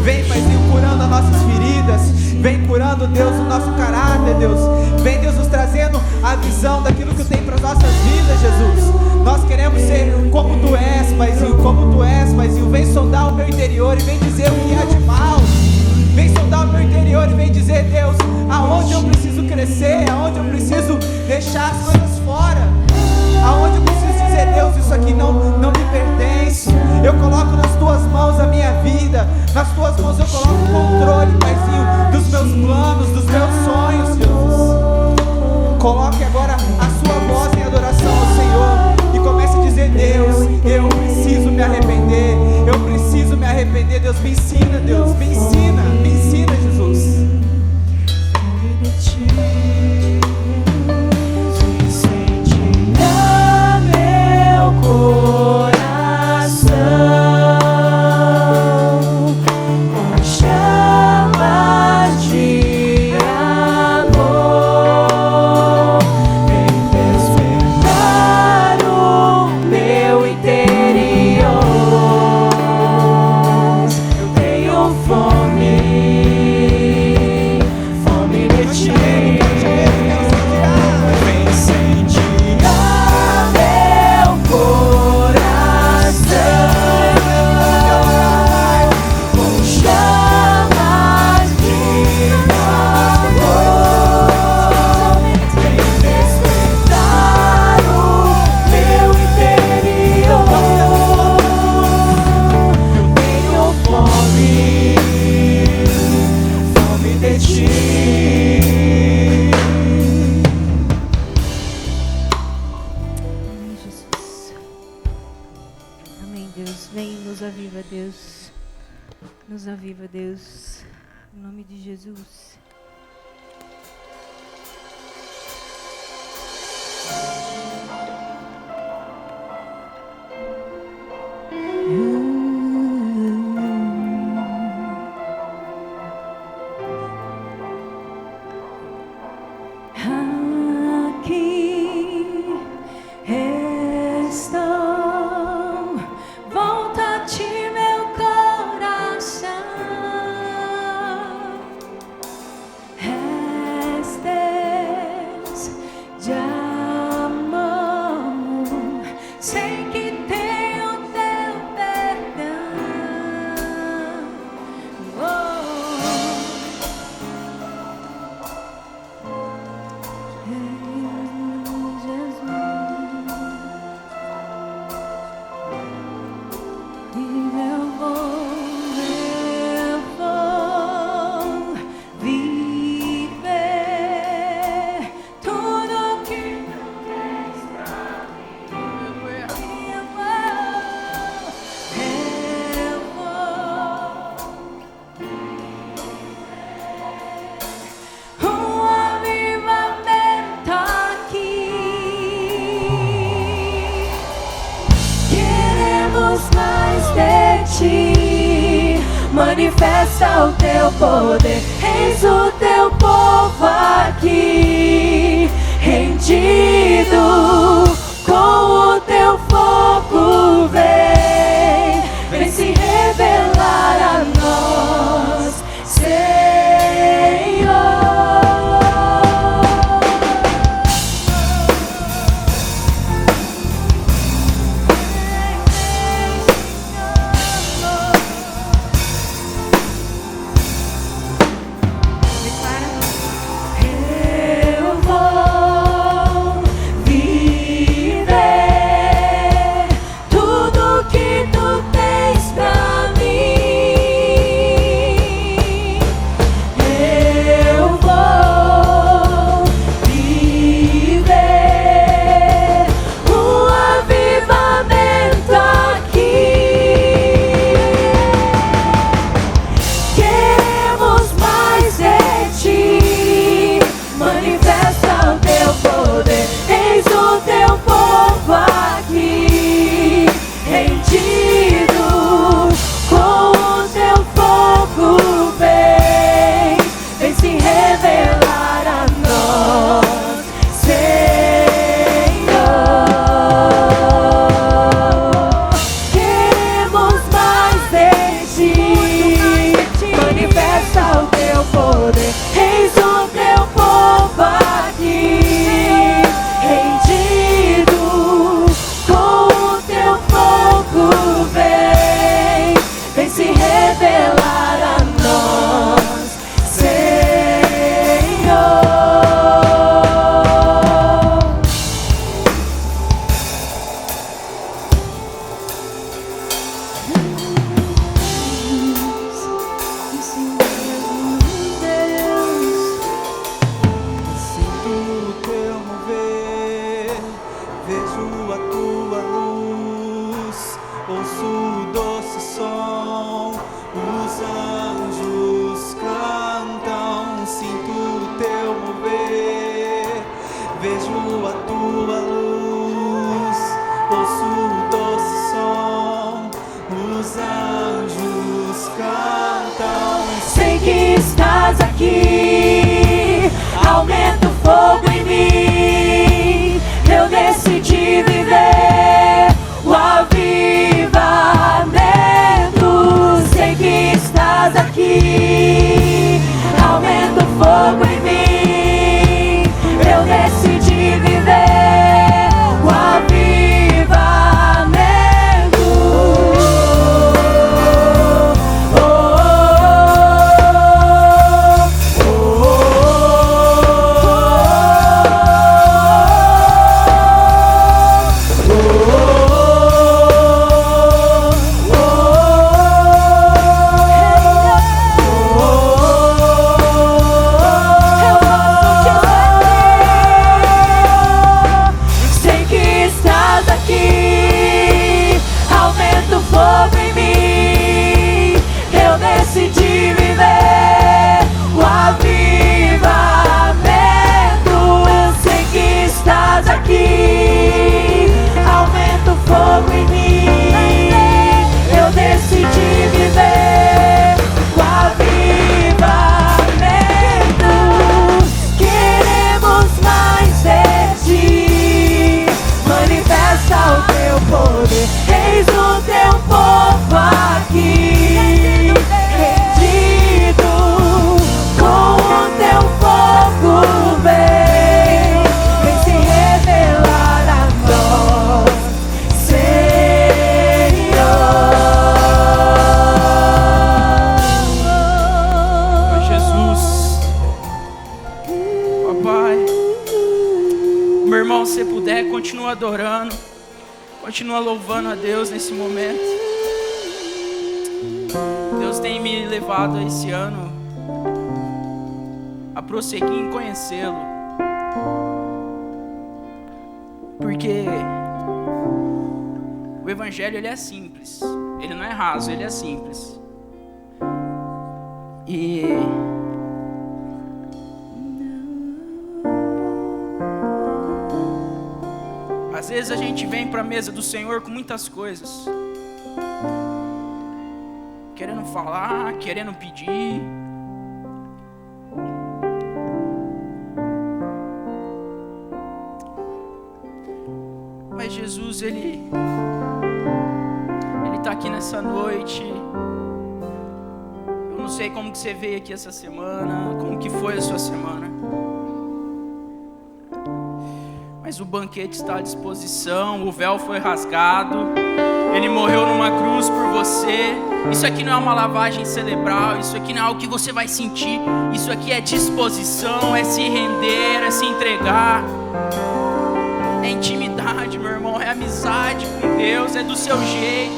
Vem, Paizinho, curando as nossas feridas. Vem curando, Deus, o nosso caráter, Deus. Vem, Deus, nos trazendo a visão daquilo que Tu tem para as nossas vidas, Jesus. Nós queremos ser como Tu és, Paizinho, como Tu és, Paizinho. Vem sondar o meu interior e vem dizer o que há de mal. Vem sondar o meu interior e vem dizer, Deus, aonde eu preciso crescer, aonde eu preciso deixar as coisas fora, aonde eu preciso dizer, Deus, isso aqui não me pertence. Eu coloco nas Tuas mãos a minha vida, nas Tuas mãos eu coloco o controle, Paizinho, dos meus planos, dos meus sonhos, Jesus. Coloque agora a Sua voz em adoração ao Senhor e comece a dizer, Deus, eu preciso me arrepender, eu preciso me arrepender. Deus, me ensina, Deus, me ensina, Jesus.
Eu tenho
Nos aviva, Deus, em nome de Jesus.
Manifesta o teu poder, eis o teu povo aqui, rendido com o teu fogo, vem se revelar a nós, Senhor.
continua louvando a Deus nesse momento. Deus tem me levado esse ano a prosseguir em conhecê-lo. Porque o Evangelho, ele é simples. Ele não é raso, ele é simples. E às vezes a gente vem para a mesa do Senhor com muitas coisas, querendo falar, querendo pedir. Mas Jesus, Ele está aqui nessa noite. Eu não sei como que você veio aqui essa semana, como que foi a sua semana. Mas o banquete está à disposição, o véu foi rasgado, Ele morreu numa cruz por você. Isso aqui não é uma lavagem cerebral, isso aqui não é algo que você vai sentir. Isso aqui é disposição, é se render, é se entregar. É intimidade, meu irmão, é amizade com Deus, é do seu jeito,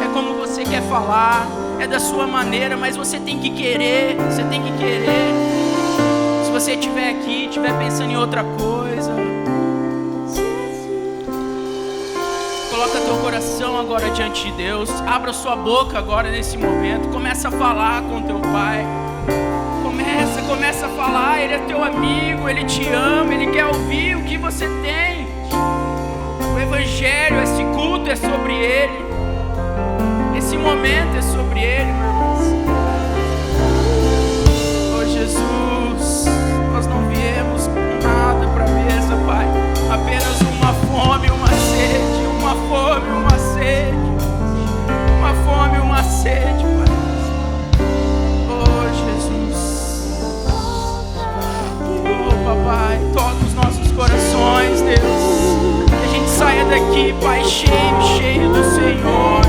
é como você quer falar, é da sua maneira, mas você tem que querer, você tem que querer. Se você estiver aqui, estiver pensando em outra coisa, coloca teu coração agora diante de Deus. Abra sua boca agora nesse momento. Começa a falar com teu Pai. Começa a falar. Ele é teu amigo, Ele te ama, Ele quer ouvir o que você tem. O Evangelho, esse culto é sobre Ele. Esse momento é sobre Ele, meu irmão. Oh Jesus, nós não viemos com nada para a mesa, Pai. Apenas uma fome, uma sede. Uma fome, uma sede. Uma fome, uma sede, Pai. Oh, Jesus. Oh, Papai, toca os nossos corações, Deus. Que a gente saia daqui, Pai, cheio do Senhor,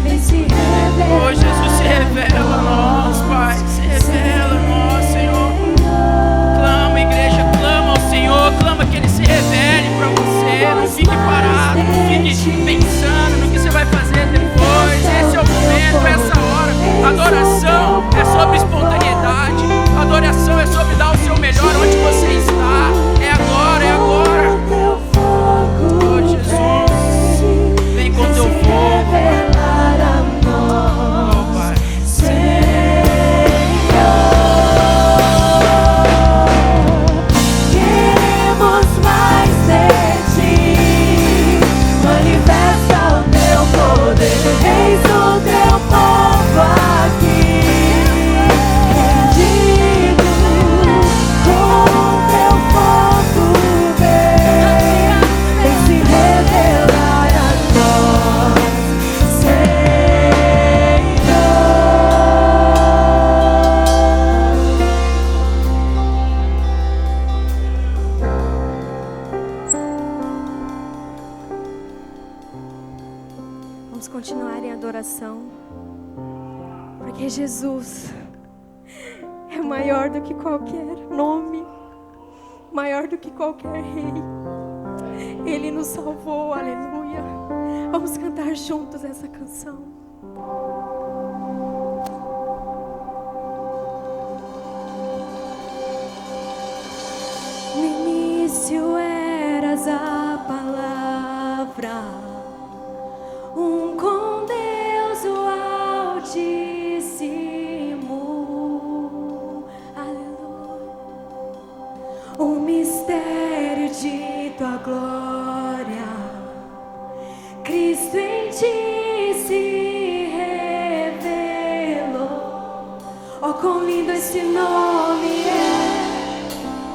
Jesus. Oh, Jesus, se revela a nós, Pai. Se revela a nós, Senhor. Clama, igreja, clama ao Senhor. Clama que Ele se revele para você. Não fique parado, não fique pensando no que você vai fazer depois. Esse é o momento, essa hora. Adoração é sobre espontaneidade. Adoração é sobre dar o seu melhor onde você está. É agora, é agora. Oh, Jesus, vem com teu fogo. Oh, Pai.
Eis o teu povo aqui, rendido, com o teu fogo vem se revelar a nós, Senhor. Vamos continuar em adoração, porque Jesus é maior do que qualquer nome, maior do que qualquer rei. Ele nos salvou, aleluia. Vamos cantar juntos essa canção. No início eras a palavra, com Deus o Altíssimo, aleluia. O mistério de tua glória, Cristo em ti se revelou. Oh, quão lindo esse nome é,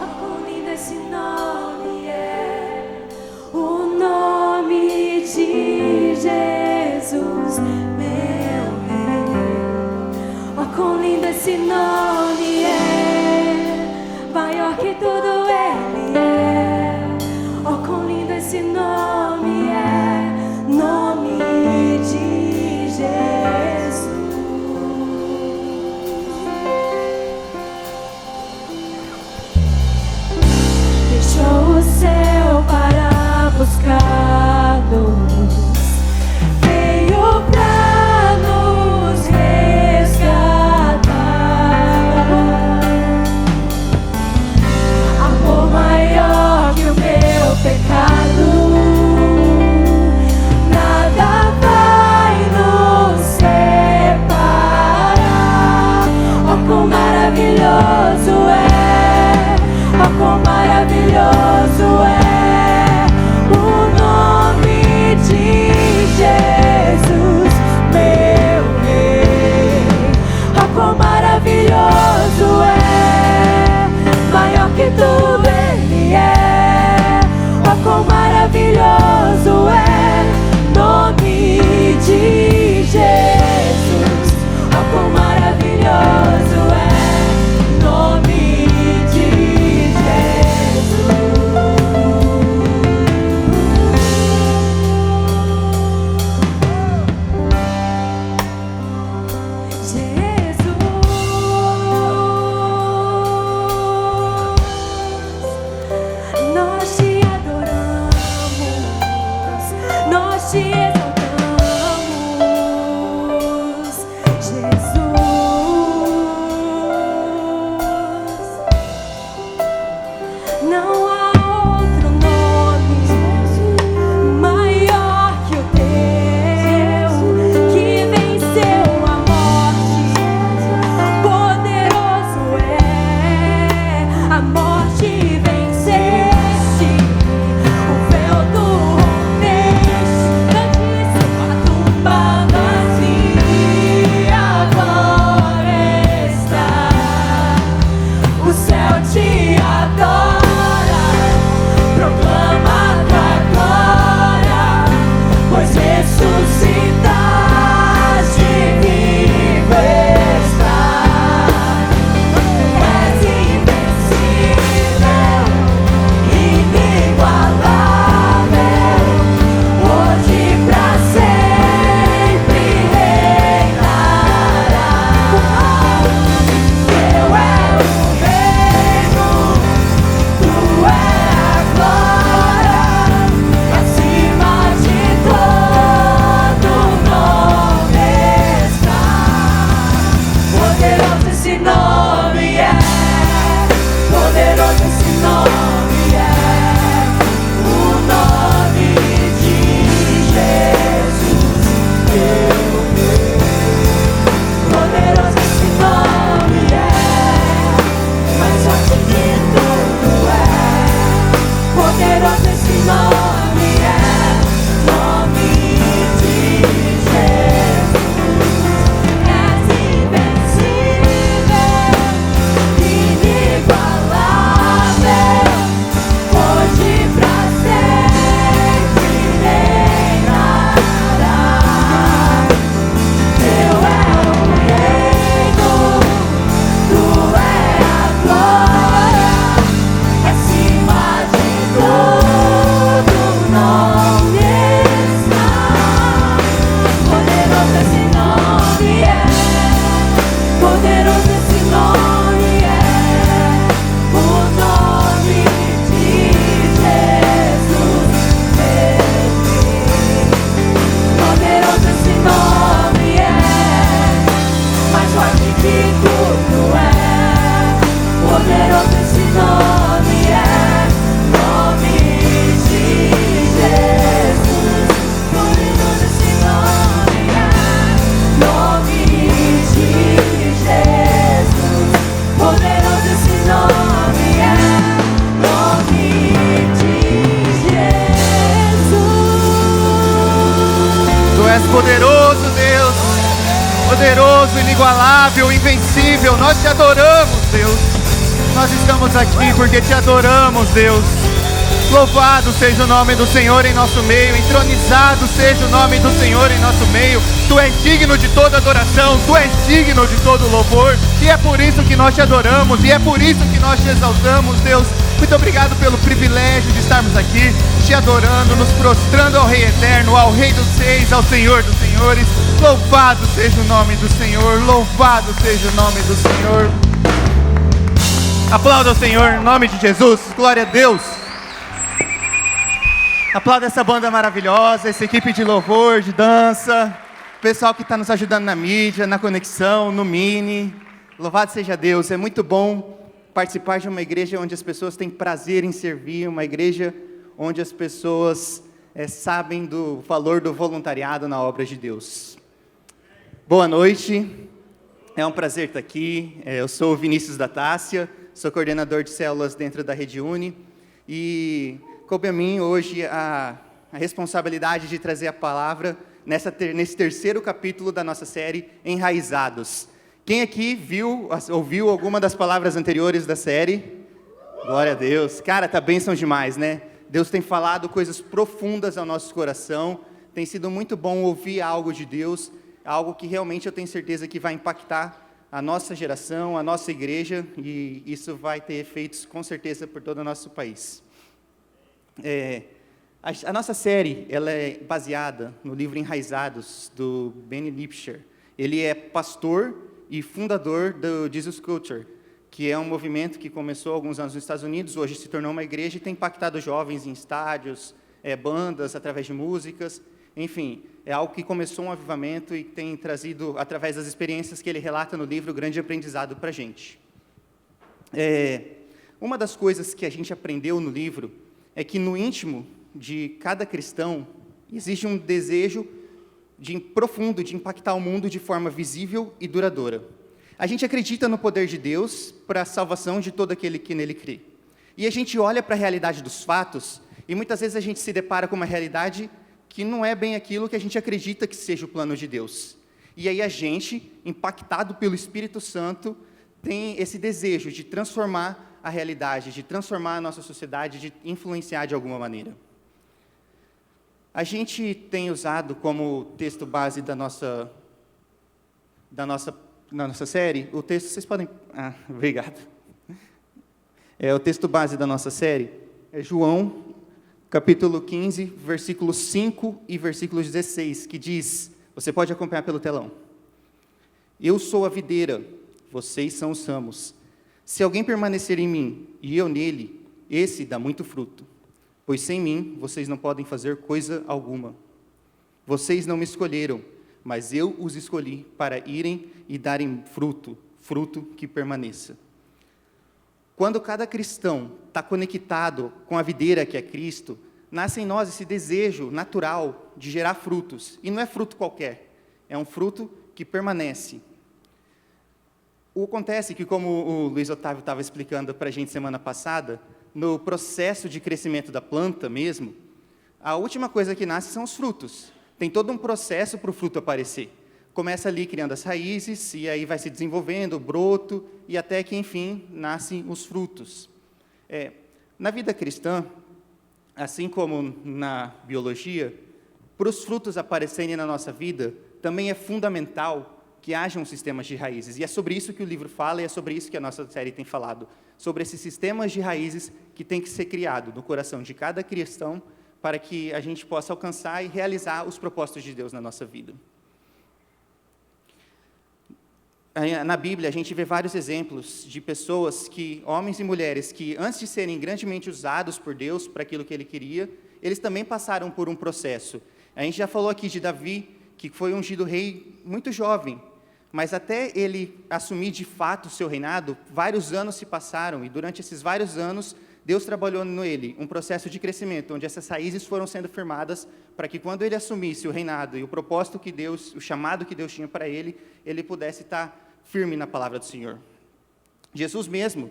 oh, quão lindo esse nome é, o nome de Jesus, meu Rei. Oh, quão lindo esse nome é, maior que tudo Ele é. Oh, quão lindo esse nome é, nome de Jesus. Deixou o céu para buscá-lo,
Maravilhoso é o nome de Jesus, meu Rei. Oh, quão maravilhoso é, maior que tudo Ele é. Oh, quão maravilhoso é, nome de Jesus. Oh, quão maravilhoso é, nome de Jesus. Nós te adoramos, nós te exaltamos, Jesus. Não há outro nome maior que o teu, que venceu a morte. Poderoso é, a morte venceste, o véu tu rompeste, grandíssima tumba vazia agora está. O céu te adora, proclama a tua glória, pois ressuscitaste, vivo está. És invencível, inigualável, hoje pra sempre reinará. Teu é o reino, tu é a glória, acima de todo nome está. Poderoso esse nome é, poderoso esse nome é, o nome de Jesus, meu Deus. Poderoso esse nome é, mais forte que tudo é. Poderoso esse nome é, nome de Jesus. És invencível, inigualável, hoje pra sempre reinará. Teu é o reino, tu é a glória, acima de todo nome está. Poderoso esse nome é, poderoso esse nome é, o nome de Jesus, meu Rei. Poderoso esse nome é, mais forte que tudo é. Poderoso esse nome é, nome de Jesus. Poderoso esse nome é, nome de Jesus. Poderoso esse nome é, nome de Jesus.
Tu és poderoso, Deus. Poderoso, inigualável, invencível. Nós te adoramos, Deus. Nós estamos aqui porque te adoramos, Deus. Louvado seja o nome do Senhor em nosso meio. Entronizado seja o nome do Senhor em nosso meio. Tu és digno de toda adoração. Tu és digno de todo louvor. E é por isso que nós te adoramos. E é por isso que nós te exaltamos, Deus. Muito obrigado pelo privilégio de estarmos aqui, te adorando, nos prostrando ao Rei Eterno, ao Rei dos Reis, ao Senhor dos Senhores. Louvado seja o nome do Senhor. Louvado seja o nome do Senhor. Aplauda o Senhor em nome de Jesus. Glória a Deus. Aplauda essa banda maravilhosa, essa equipe de louvor, de dança, o pessoal que está nos ajudando na mídia, na conexão, no Mini. Louvado seja Deus. É muito bom participar de uma igreja onde as pessoas têm prazer em servir, uma igreja onde as pessoas sabem do valor do voluntariado na obra de Deus. Boa noite, é um prazer estar aqui. Eu sou o Vinícius da Tássia, sou coordenador de células dentro da Rede Uni.
E coube a mim hoje a responsabilidade de trazer a palavra nesse terceiro capítulo da nossa série Enraizados. Quem aqui ouviu alguma das palavras anteriores da série? Glória a Deus. Cara, tá bênção demais, né? Deus tem falado coisas profundas ao nosso coração. Tem sido muito bom ouvir algo de Deus, algo que realmente eu tenho certeza que vai impactar a nossa geração, a nossa igreja, e isso vai ter efeitos com certeza por todo o nosso país. A nossa série ela é baseada no livro Enraizados, do Benny Lipscher. Ele é pastor e fundador do Jesus Culture, que é um movimento que começou há alguns anos nos Estados Unidos, hoje se tornou uma igreja e tem impactado jovens em estádios, bandas, através de músicas. Enfim, é algo que começou um avivamento e tem trazido, através das experiências que ele relata no livro, grande aprendizado para a gente. Uma das coisas que a gente aprendeu no livro é que no íntimo de cada cristão existe um desejo profundo de impactar o mundo de forma visível e duradoura. A gente acredita no poder de Deus para a salvação de todo aquele que nele crê. E a gente olha para a realidade dos fatos e muitas vezes a gente se depara com uma realidade que não é bem aquilo que a gente acredita que seja o plano de Deus. E aí a gente, impactado pelo Espírito Santo, tem esse desejo de transformar a realidade, de transformar a nossa sociedade, de influenciar de alguma maneira. A gente tem usado como texto base da nossa série, o texto, vocês podem... obrigado. O texto base da nossa série é João, capítulo 15, versículos 5 e versículos 16, que diz, você pode acompanhar pelo telão: eu sou a videira, vocês são os ramos. Se alguém permanecer em mim e eu nele, esse dá muito fruto, pois sem mim vocês não podem fazer coisa alguma. Vocês não me escolheram, mas eu os escolhi para irem e darem fruto, fruto que permaneça. Quando cada cristão está conectado com a videira que é Cristo, nasce em nós esse desejo natural de gerar frutos. E não é fruto qualquer, é um fruto que permanece. Acontece que, como o Luiz Otávio estava explicando para a gente semana passada, no processo de crescimento da planta mesmo, a última coisa que nasce são os frutos. Tem todo um processo para o fruto aparecer. Começa ali criando as raízes, e aí vai se desenvolvendo o broto, e até que, enfim, nascem os frutos. Na vida cristã, assim como na biologia, para os frutos aparecerem na nossa vida, também é fundamental que hajam sistemas de raízes. E é sobre isso que o livro fala, e é sobre isso que a nossa série tem falado. Sobre esses sistemas de raízes que tem que ser criado no coração de cada cristão, para que a gente possa alcançar e realizar os propósitos de Deus na nossa vida. Na Bíblia, a gente vê vários exemplos de pessoas homens e mulheres, que antes de serem grandemente usados por Deus para aquilo que Ele queria, eles também passaram por um processo. A gente já falou aqui de Davi, que foi ungido rei muito jovem, mas até ele assumir de fato o seu reinado, vários anos se passaram, e durante esses vários anos, Deus trabalhou nele um processo de crescimento, onde essas raízes foram sendo firmadas, para que quando ele assumisse o reinado e o propósito que Deus, o chamado que Deus tinha para ele pudesse estar firme na palavra do Senhor. Jesus mesmo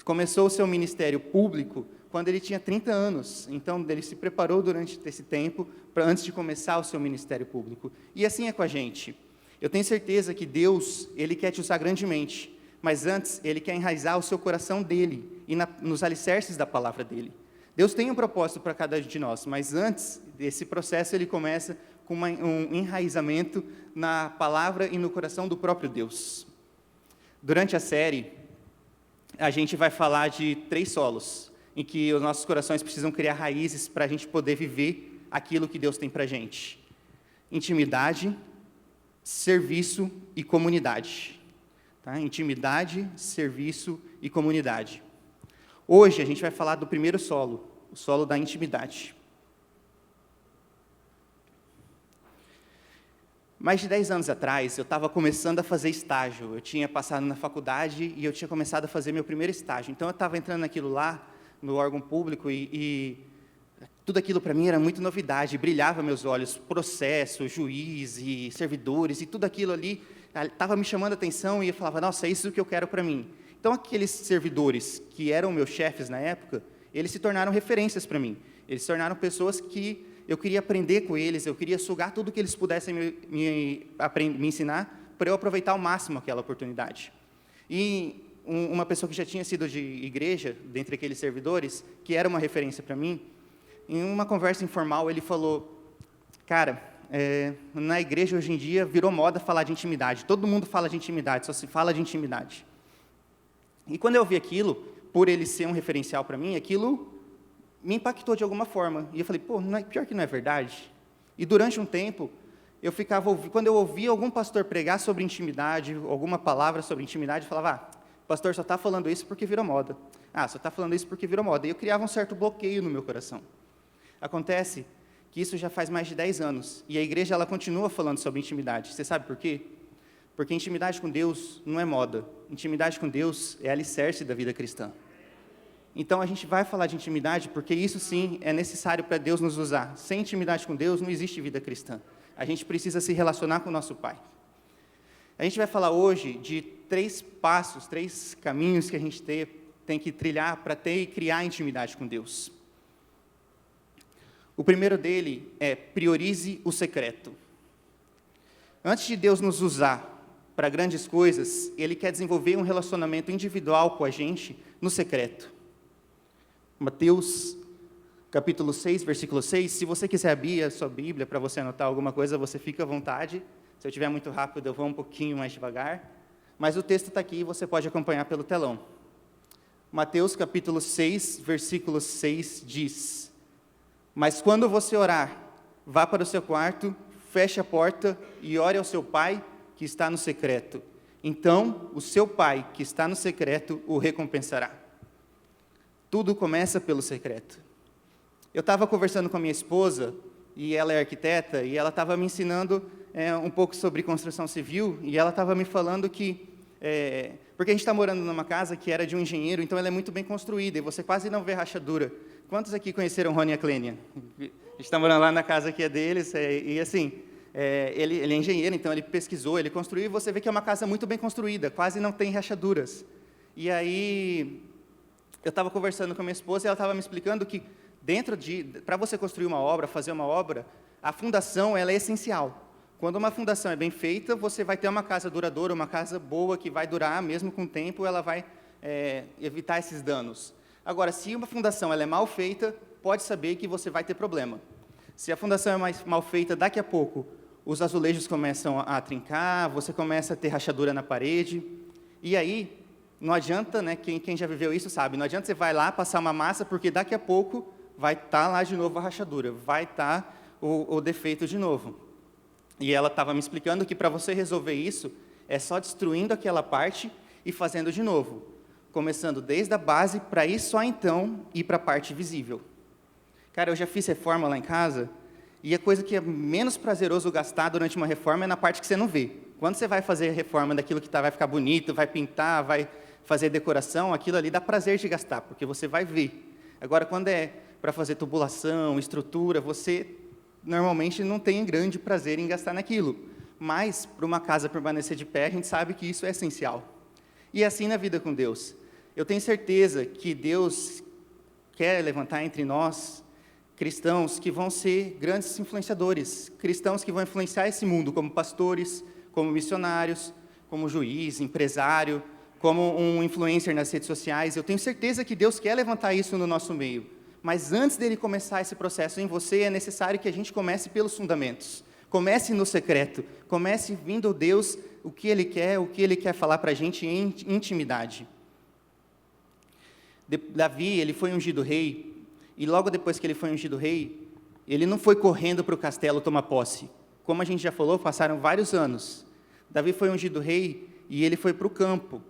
começou o seu ministério público quando ele tinha 30 anos. Então, ele se preparou durante esse tempo, antes de começar o seu ministério público. E assim é com a gente. Eu tenho certeza que Deus, Ele quer te usar grandemente, mas antes, Ele quer enraizar o seu coração dEle e nos alicerces da palavra dEle. Deus tem um propósito para cada um de nós, mas antes, esse processo ele começa com um enraizamento na palavra e no coração do próprio Deus. Durante a série, a gente vai falar de 3 solos, em que os nossos corações precisam criar raízes para a gente poder viver aquilo que Deus tem para a gente. Intimidade, serviço e comunidade. Tá? Intimidade, serviço e comunidade. Hoje a gente vai falar do primeiro solo, o solo da intimidade. Mais de 10 anos atrás, eu estava começando a fazer estágio. Eu tinha passado na faculdade e eu tinha começado a fazer meu primeiro estágio. Então, eu estava entrando naquilo lá, no órgão público, e tudo aquilo para mim era muito novidade, brilhava meus olhos, processo, juiz e servidores, e tudo aquilo ali estava me chamando a atenção, e eu falava, nossa, é isso que eu quero para mim. Então, aqueles servidores que eram meus chefes na época, eles se tornaram referências para mim. Eles se tornaram pessoas que eu queria aprender com eles, eu queria sugar tudo que eles pudessem me ensinar, para eu aproveitar ao máximo aquela oportunidade. E uma pessoa que já tinha sido de igreja, dentre aqueles servidores, que era uma referência para mim, em uma conversa informal, ele falou, cara, na igreja hoje em dia virou moda falar de intimidade, todo mundo fala de intimidade, só se fala de intimidade. E quando eu ouvi aquilo, por ele ser um referencial para mim, aquilo me impactou de alguma forma. E eu falei, pô, pior que não é verdade? E durante um tempo, quando eu ouvia algum pastor pregar sobre intimidade, alguma palavra sobre intimidade, eu falava, pastor só está falando isso porque virou moda. Só está falando isso porque virou moda. E eu criava um certo bloqueio no meu coração. Acontece que isso já faz mais de 10 anos, e a igreja ela continua falando sobre intimidade. Você sabe por quê? Porque intimidade com Deus não é moda. Intimidade com Deus é alicerce da vida cristã. Então, a gente vai falar de intimidade porque isso, sim, é necessário para Deus nos usar. Sem intimidade com Deus, não existe vida cristã. A gente precisa se relacionar com o nosso Pai. A gente vai falar hoje de 3 passos, 3 caminhos que a gente tem que trilhar para ter e criar intimidade com Deus. O primeiro dele é priorize o secreto. Antes de Deus nos usar para grandes coisas, Ele quer desenvolver um relacionamento individual com a gente no secreto. Mateus, capítulo 6, versículo 6. Se você quiser abrir a sua Bíblia para você anotar alguma coisa, você fica à vontade. Se eu estiver muito rápido, eu vou um pouquinho mais devagar. Mas o texto está aqui e você pode acompanhar pelo telão. Mateus, capítulo 6, versículo 6 diz: Mas quando você orar, vá para o seu quarto, feche a porta e ore ao seu Pai que está no secreto. Então, o seu Pai que está no secreto o recompensará. Tudo começa pelo secreto. Eu estava conversando com a minha esposa, e ela é arquiteta, e ela estava me ensinando um pouco sobre construção civil, e ela estava me falando que, porque a gente está morando numa casa que era de um engenheiro, então ela é muito bem construída, e você quase não vê rachadura. Quantos aqui conheceram Rony e a Clênia? A gente está morando lá na casa que é deles, e assim, ele é engenheiro, então ele pesquisou, ele construiu, e você vê que é uma casa muito bem construída, quase não tem rachaduras. E aí, eu estava conversando com a minha esposa, e ela estava me explicando que, para você construir uma obra, fazer uma obra, a fundação ela é essencial. Quando uma fundação é bem feita, você vai ter uma casa duradoura, uma casa boa, que vai durar, mesmo com o tempo, ela vai evitar esses danos. Agora, se uma fundação ela é mal feita, pode saber que você vai ter problema. Se a fundação é mal feita, daqui a pouco, os azulejos começam a trincar, você começa a ter rachadura na parede, e aí, não adianta, né, quem já viveu isso sabe, não adianta você vai lá passar uma massa, porque daqui a pouco vai estar lá de novo a rachadura, vai estar o defeito de novo. E ela estava me explicando que para você resolver isso, é só destruindo aquela parte e fazendo de novo, começando desde a base, para ir só então ir para a parte visível. Cara, eu já fiz reforma lá em casa, e a coisa que é menos prazeroso gastar durante uma reforma é na parte que você não vê. Quando você vai fazer a reforma daquilo que vai ficar bonito, vai pintar, vai fazer decoração, aquilo ali dá prazer de gastar, porque você vai ver. Agora, quando é para fazer tubulação, estrutura, você normalmente não tem grande prazer em gastar naquilo. Mas, para uma casa permanecer de pé, a gente sabe que isso é essencial. E assim na vida com Deus. Eu tenho certeza que Deus quer levantar entre nós cristãos que vão ser grandes influenciadores, cristãos que vão influenciar esse mundo como pastores, como missionários, como juiz, empresário, como um influencer nas redes sociais. Eu tenho certeza que Deus quer levantar isso no nosso meio. Mas antes dele começar esse processo em você, é necessário que a gente comece pelos fundamentos. Comece no secreto. Comece vindo Deus, o que Ele quer falar para a gente em intimidade. Davi, ele foi ungido rei, e logo depois que ele foi ungido rei, ele não foi correndo para o castelo tomar posse. Como a gente já falou, passaram vários anos. Davi foi ungido rei, e ele foi para o campo.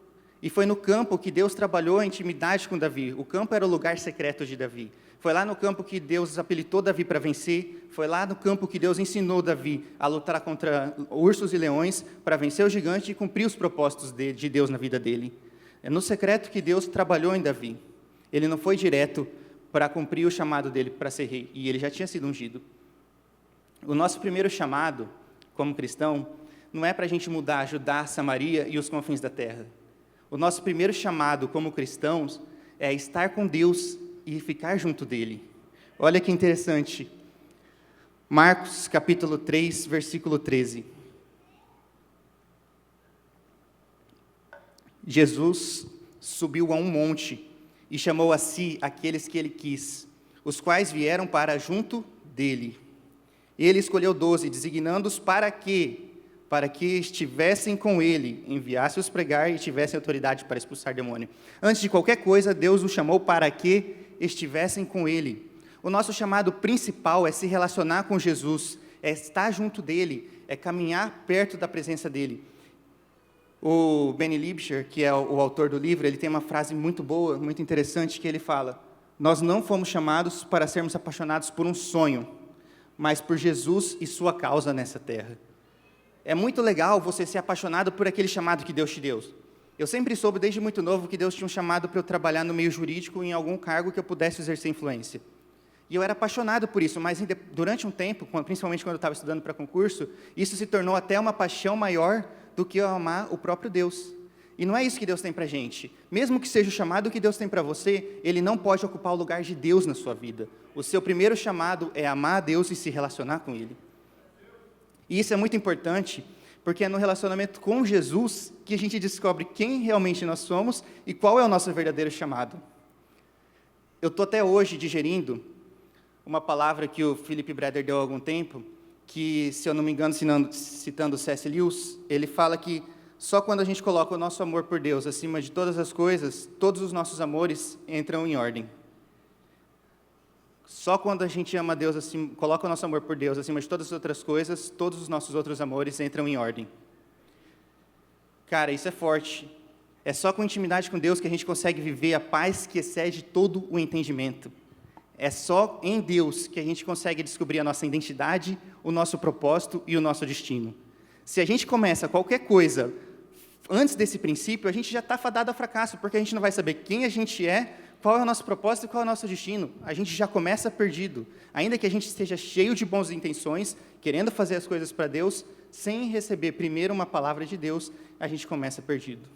E foi no campo que Deus trabalhou a intimidade com Davi. O campo era o lugar secreto de Davi. Foi lá no campo que Deus habilitou Davi para vencer. Foi lá no campo que Deus ensinou Davi a lutar contra ursos e leões para vencer o gigante e cumprir os propósitos de Deus na vida dele. É no secreto que Deus trabalhou em Davi. Ele não foi direto para cumprir o chamado dele para ser rei. E ele já tinha sido ungido. O nosso primeiro chamado, como cristão, não é para a gente mudar Judá, Samaria e os confins da terra. O nosso primeiro chamado como cristãos é estar com Deus e ficar junto dele. Olha que interessante. Marcos, capítulo 3, versículo 13. Jesus subiu a um monte e chamou a si aqueles que ele quis, os quais vieram para junto dele. Ele escolheu 12, designando-os para quê? Para que estivessem com ele, enviasse-os pregar e tivessem autoridade para expulsar demônio. Antes de qualquer coisa, Deus os chamou para que estivessem com ele. O nosso chamado principal é se relacionar com Jesus, é estar junto dele, é caminhar perto da presença dele. O Benny Libscher, que é o autor do livro, ele tem uma frase muito boa, muito interessante, que ele fala: nós não fomos chamados para sermos apaixonados por um sonho, mas por Jesus e sua causa nessa terra. É muito legal você ser apaixonado por aquele chamado que Deus te deu. Eu sempre soube, desde muito novo, que Deus tinha um chamado para eu trabalhar no meio jurídico em algum cargo que eu pudesse exercer influência. E eu era apaixonado por isso, mas durante um tempo, principalmente quando eu estava estudando para concurso, isso se tornou até uma paixão maior do que eu amar o próprio Deus. E não é isso que Deus tem para a gente. Mesmo que seja o chamado que Deus tem para você, ele não pode ocupar o lugar de Deus na sua vida. O seu primeiro chamado é amar a Deus e se relacionar com Ele. E isso é muito importante, porque é no relacionamento com Jesus que a gente descobre quem realmente nós somos e qual é o nosso verdadeiro chamado. Eu estou até hoje digerindo uma palavra que o Philip Breder deu há algum tempo, que, se eu não me engano, citando C.S. Lewis, ele fala que só quando a gente coloca o nosso amor por Deus acima de todas as coisas, todos os nossos amores entram em ordem. Só quando a gente ama Deus, assim, coloca o nosso amor por Deus acima de todas as outras coisas, todos os nossos outros amores entram em ordem. Cara, isso é forte. É só com intimidade com Deus que a gente consegue viver a paz que excede todo o entendimento. É só em Deus que a gente consegue descobrir a nossa identidade, o nosso propósito e o nosso destino. Se a gente começa qualquer coisa antes desse princípio, a gente já está fadado ao fracasso, porque a gente não vai saber quem a gente é, qual é o nosso propósito e qual é o nosso destino. A gente já começa perdido. Ainda que a gente esteja cheio de boas intenções, querendo fazer as coisas para Deus, sem receber primeiro uma palavra de Deus, a gente começa perdido.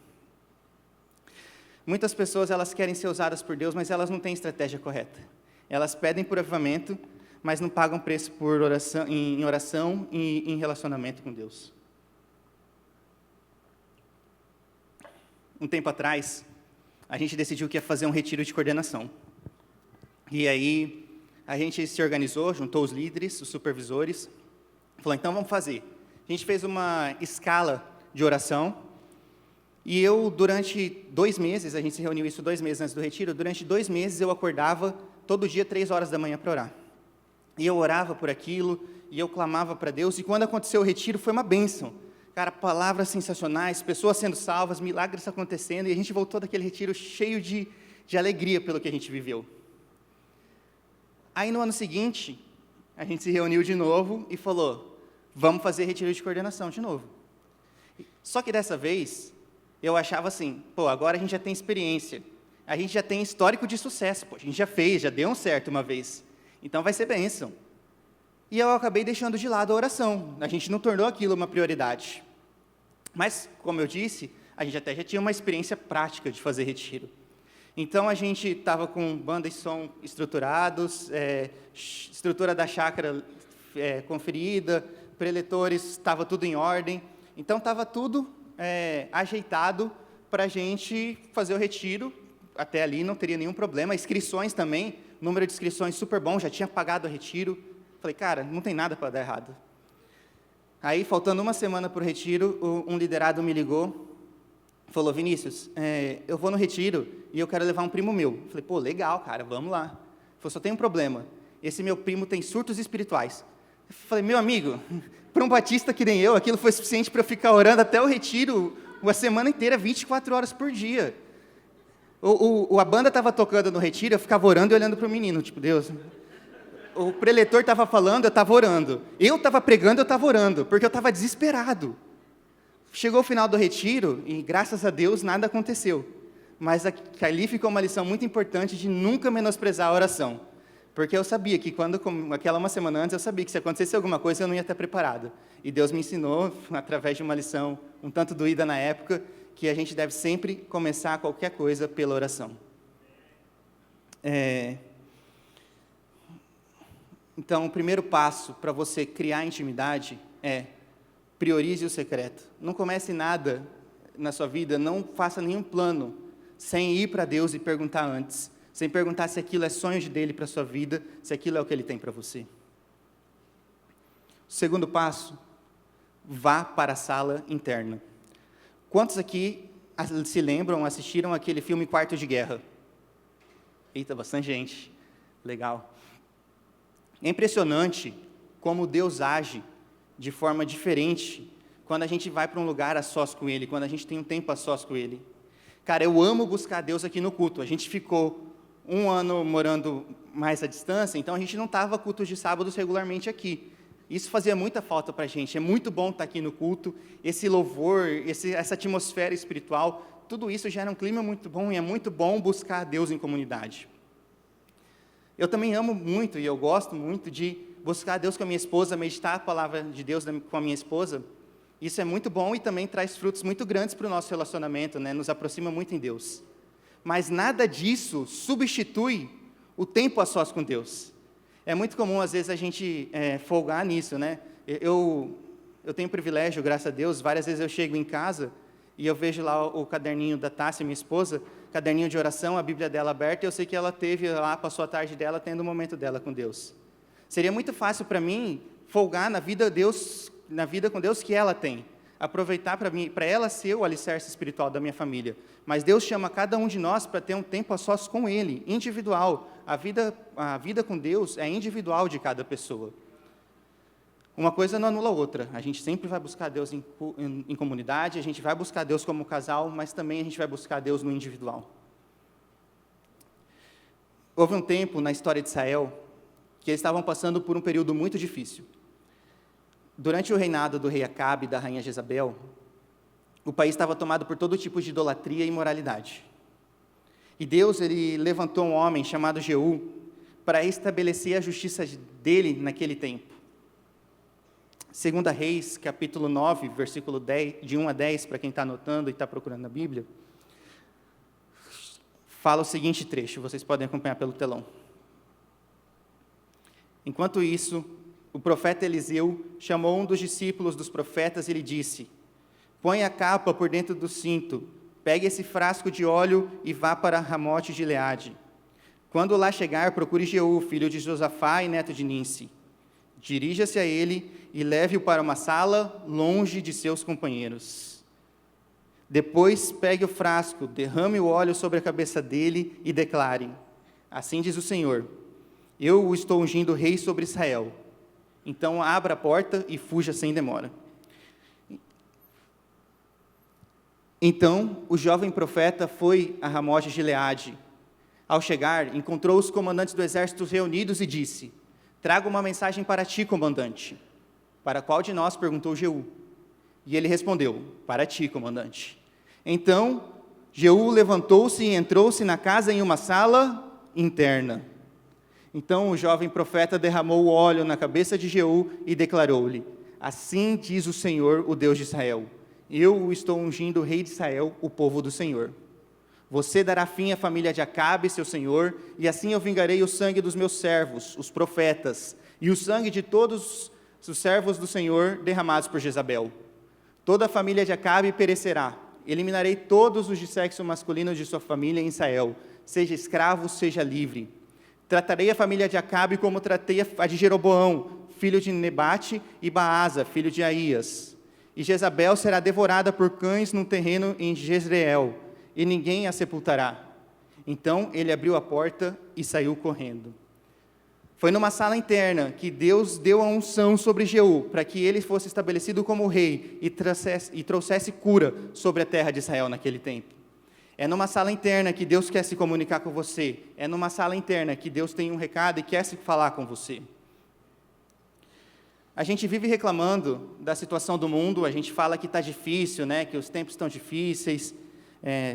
Muitas pessoas, elas querem ser usadas por Deus, mas elas não têm estratégia correta. Elas pedem por avivamento, mas não pagam preço por oração, em oração e em relacionamento com Deus. Um tempo atrás, a gente decidiu que ia fazer um retiro de coordenação. E aí, a gente se organizou, juntou os líderes, os supervisores, falou, então vamos fazer. A gente fez uma escala de oração, e eu, durante 2 meses, a gente se reuniu isso 2 meses antes do retiro, durante 2 meses eu acordava todo dia 3 horas da manhã para orar. E eu orava por aquilo, e eu clamava para Deus, e quando aconteceu o retiro foi uma bênção. Cara, palavras sensacionais, pessoas sendo salvas, milagres acontecendo, e a gente voltou daquele retiro cheio de alegria pelo que a gente viveu. Aí no ano seguinte, a gente se reuniu de novo e falou, vamos fazer retiro de coordenação de novo. Só que dessa vez, eu achava assim, agora a gente já tem experiência, a gente já tem histórico de sucesso, a gente já fez, já deu um certo uma vez, então vai ser bênção. E eu acabei deixando de lado a oração, a gente não tornou aquilo uma prioridade. Mas, como eu disse, a gente até já tinha uma experiência prática de fazer retiro. Então, a gente estava com banda e som estruturados, estrutura da chácara conferida, preletores, estava tudo em ordem. Então, estava tudo ajeitado para a gente fazer o retiro. Até ali não teria nenhum problema. Inscrições também, número de inscrições super bom, já tinha pagado o retiro. Falei, cara, não tem nada para dar errado. Aí, faltando 1 semana para o retiro, um liderado me ligou, falou, Vinícius, eu vou no retiro e eu quero levar um primo meu. Falei, legal, cara, vamos lá. Ele falou, só tem um problema, esse meu primo tem surtos espirituais. Eu falei, meu amigo, para um batista que nem eu, aquilo foi suficiente para eu ficar orando até o retiro, uma semana inteira, 24 horas por dia. A banda estava tocando no retiro, eu ficava orando e olhando para o menino, tipo, Deus... O preletor estava falando, eu estava orando. Eu estava pregando, eu estava orando, porque eu estava desesperado. Chegou o final do retiro, e graças a Deus, nada aconteceu. Mas ali ficou uma lição muito importante de nunca menosprezar a oração. Porque eu sabia que aquela 1 semana antes, eu sabia que se acontecesse alguma coisa, eu não ia estar preparado. E Deus me ensinou, através de uma lição um tanto doída na época, que a gente deve sempre começar qualquer coisa pela oração. Então, o primeiro passo para você criar intimidade é priorize o secreto. Não comece nada na sua vida, não faça nenhum plano sem ir para Deus e perguntar antes, sem perguntar se aquilo é sonho dele para a sua vida, se aquilo é o que ele tem para você. O segundo passo, vá para a sala interna. Quantos aqui se lembram, assistiram aquele filme Quarto de Guerra? Eita, bastante gente. Legal. É impressionante como Deus age de forma diferente quando a gente vai para um lugar a sós com Ele, quando a gente tem um tempo a sós com Ele. Cara, eu amo buscar Deus aqui no culto. A gente ficou 1 ano morando mais à distância, então a gente não estava cultos de sábados regularmente aqui. Isso fazia muita falta para a gente. É muito bom estar aqui no culto, esse louvor, essa atmosfera espiritual, tudo isso gera um clima muito bom e é muito bom buscar Deus em comunidade. Eu também amo muito e eu gosto muito de buscar Deus com a minha esposa, meditar a palavra de Deus com a minha esposa. Isso é muito bom e também traz frutos muito grandes para o nosso relacionamento, né? Nos aproxima muito em Deus. Mas nada disso substitui o tempo a sós com Deus. É muito comum, às vezes, a gente folgar nisso, né? Eu tenho o privilégio, graças a Deus, várias vezes eu chego em casa e eu vejo lá o caderninho da Tássia, minha esposa, caderninho de oração, a Bíblia dela aberta, e eu sei que ela teve lá, passou a tarde dela, tendo o momento dela com Deus. Seria muito fácil para mim folgar na vida com Deus que ela tem, aproveitar para ela ser o alicerce espiritual da minha família. Mas Deus chama cada um de nós para ter um tempo a sós com Ele, individual. A vida com Deus é individual de cada pessoa. Uma coisa não anula a outra. A gente sempre vai buscar Deus em comunidade, a gente vai buscar Deus como casal, mas também a gente vai buscar Deus no individual. Houve um tempo na história de Israel que eles estavam passando por um período muito difícil. Durante o reinado do rei Acabe e da rainha Jezabel, o país estava tomado por todo tipo de idolatria e imoralidade. E Deus, ele levantou um homem chamado Jeú para estabelecer a justiça dele naquele tempo. 2 Reis, capítulo 9, versículo 10, de 1 a 10, para quem está anotando e está procurando na Bíblia, fala o seguinte trecho, vocês podem acompanhar pelo telão. Enquanto isso, o profeta Eliseu chamou um dos discípulos dos profetas e lhe disse: põe a capa por dentro do cinto, pegue esse frasco de óleo e vá para Ramote de Gileade. Quando lá chegar, procure Jeú, filho de Josafá e neto de Ninsi. Dirija-se a ele e leve-o para uma sala longe de seus companheiros. Depois pegue o frasco, derrame o óleo sobre a cabeça dele e declare: assim diz o Senhor, eu o estou ungindo rei sobre Israel. Então abra a porta e fuja sem demora. Então o jovem profeta foi a Ramote de Gileade. Ao chegar, encontrou os comandantes do exército reunidos e disse: trago uma mensagem para ti, comandante. Para qual de nós? Perguntou Jeú. E ele respondeu: para ti, comandante. Então Jeú levantou-se e entrou-se na casa em uma sala interna. Então o jovem profeta derramou o óleo na cabeça de Jeú e declarou-lhe: assim diz o Senhor, o Deus de Israel, eu o estou ungindo rei de Israel, o povo do Senhor. Você dará fim à família de Acabe, seu senhor, e assim eu vingarei o sangue dos meus servos, os profetas, e o sangue de todos os servos do Senhor derramados por Jezabel. Toda a família de Acabe perecerá. Eliminarei todos os de sexo masculino de sua família em Israel, seja escravo, seja livre. Tratarei a família de Acabe como tratei a de Jeroboão, filho de Nebate, e Baasa, filho de Aías. E Jezabel será devorada por cães num terreno em Jezreel, e ninguém a sepultará. Então ele abriu a porta e saiu correndo. Foi numa sala interna que Deus deu a unção sobre Jeú, para que ele fosse estabelecido como rei e trouxesse cura sobre a terra de Israel naquele tempo. É numa sala interna que Deus quer se comunicar com você. É numa sala interna que Deus tem um recado e quer se falar com você. A gente vive reclamando da situação do mundo, a gente fala que está difícil, né, que os tempos estão difíceis.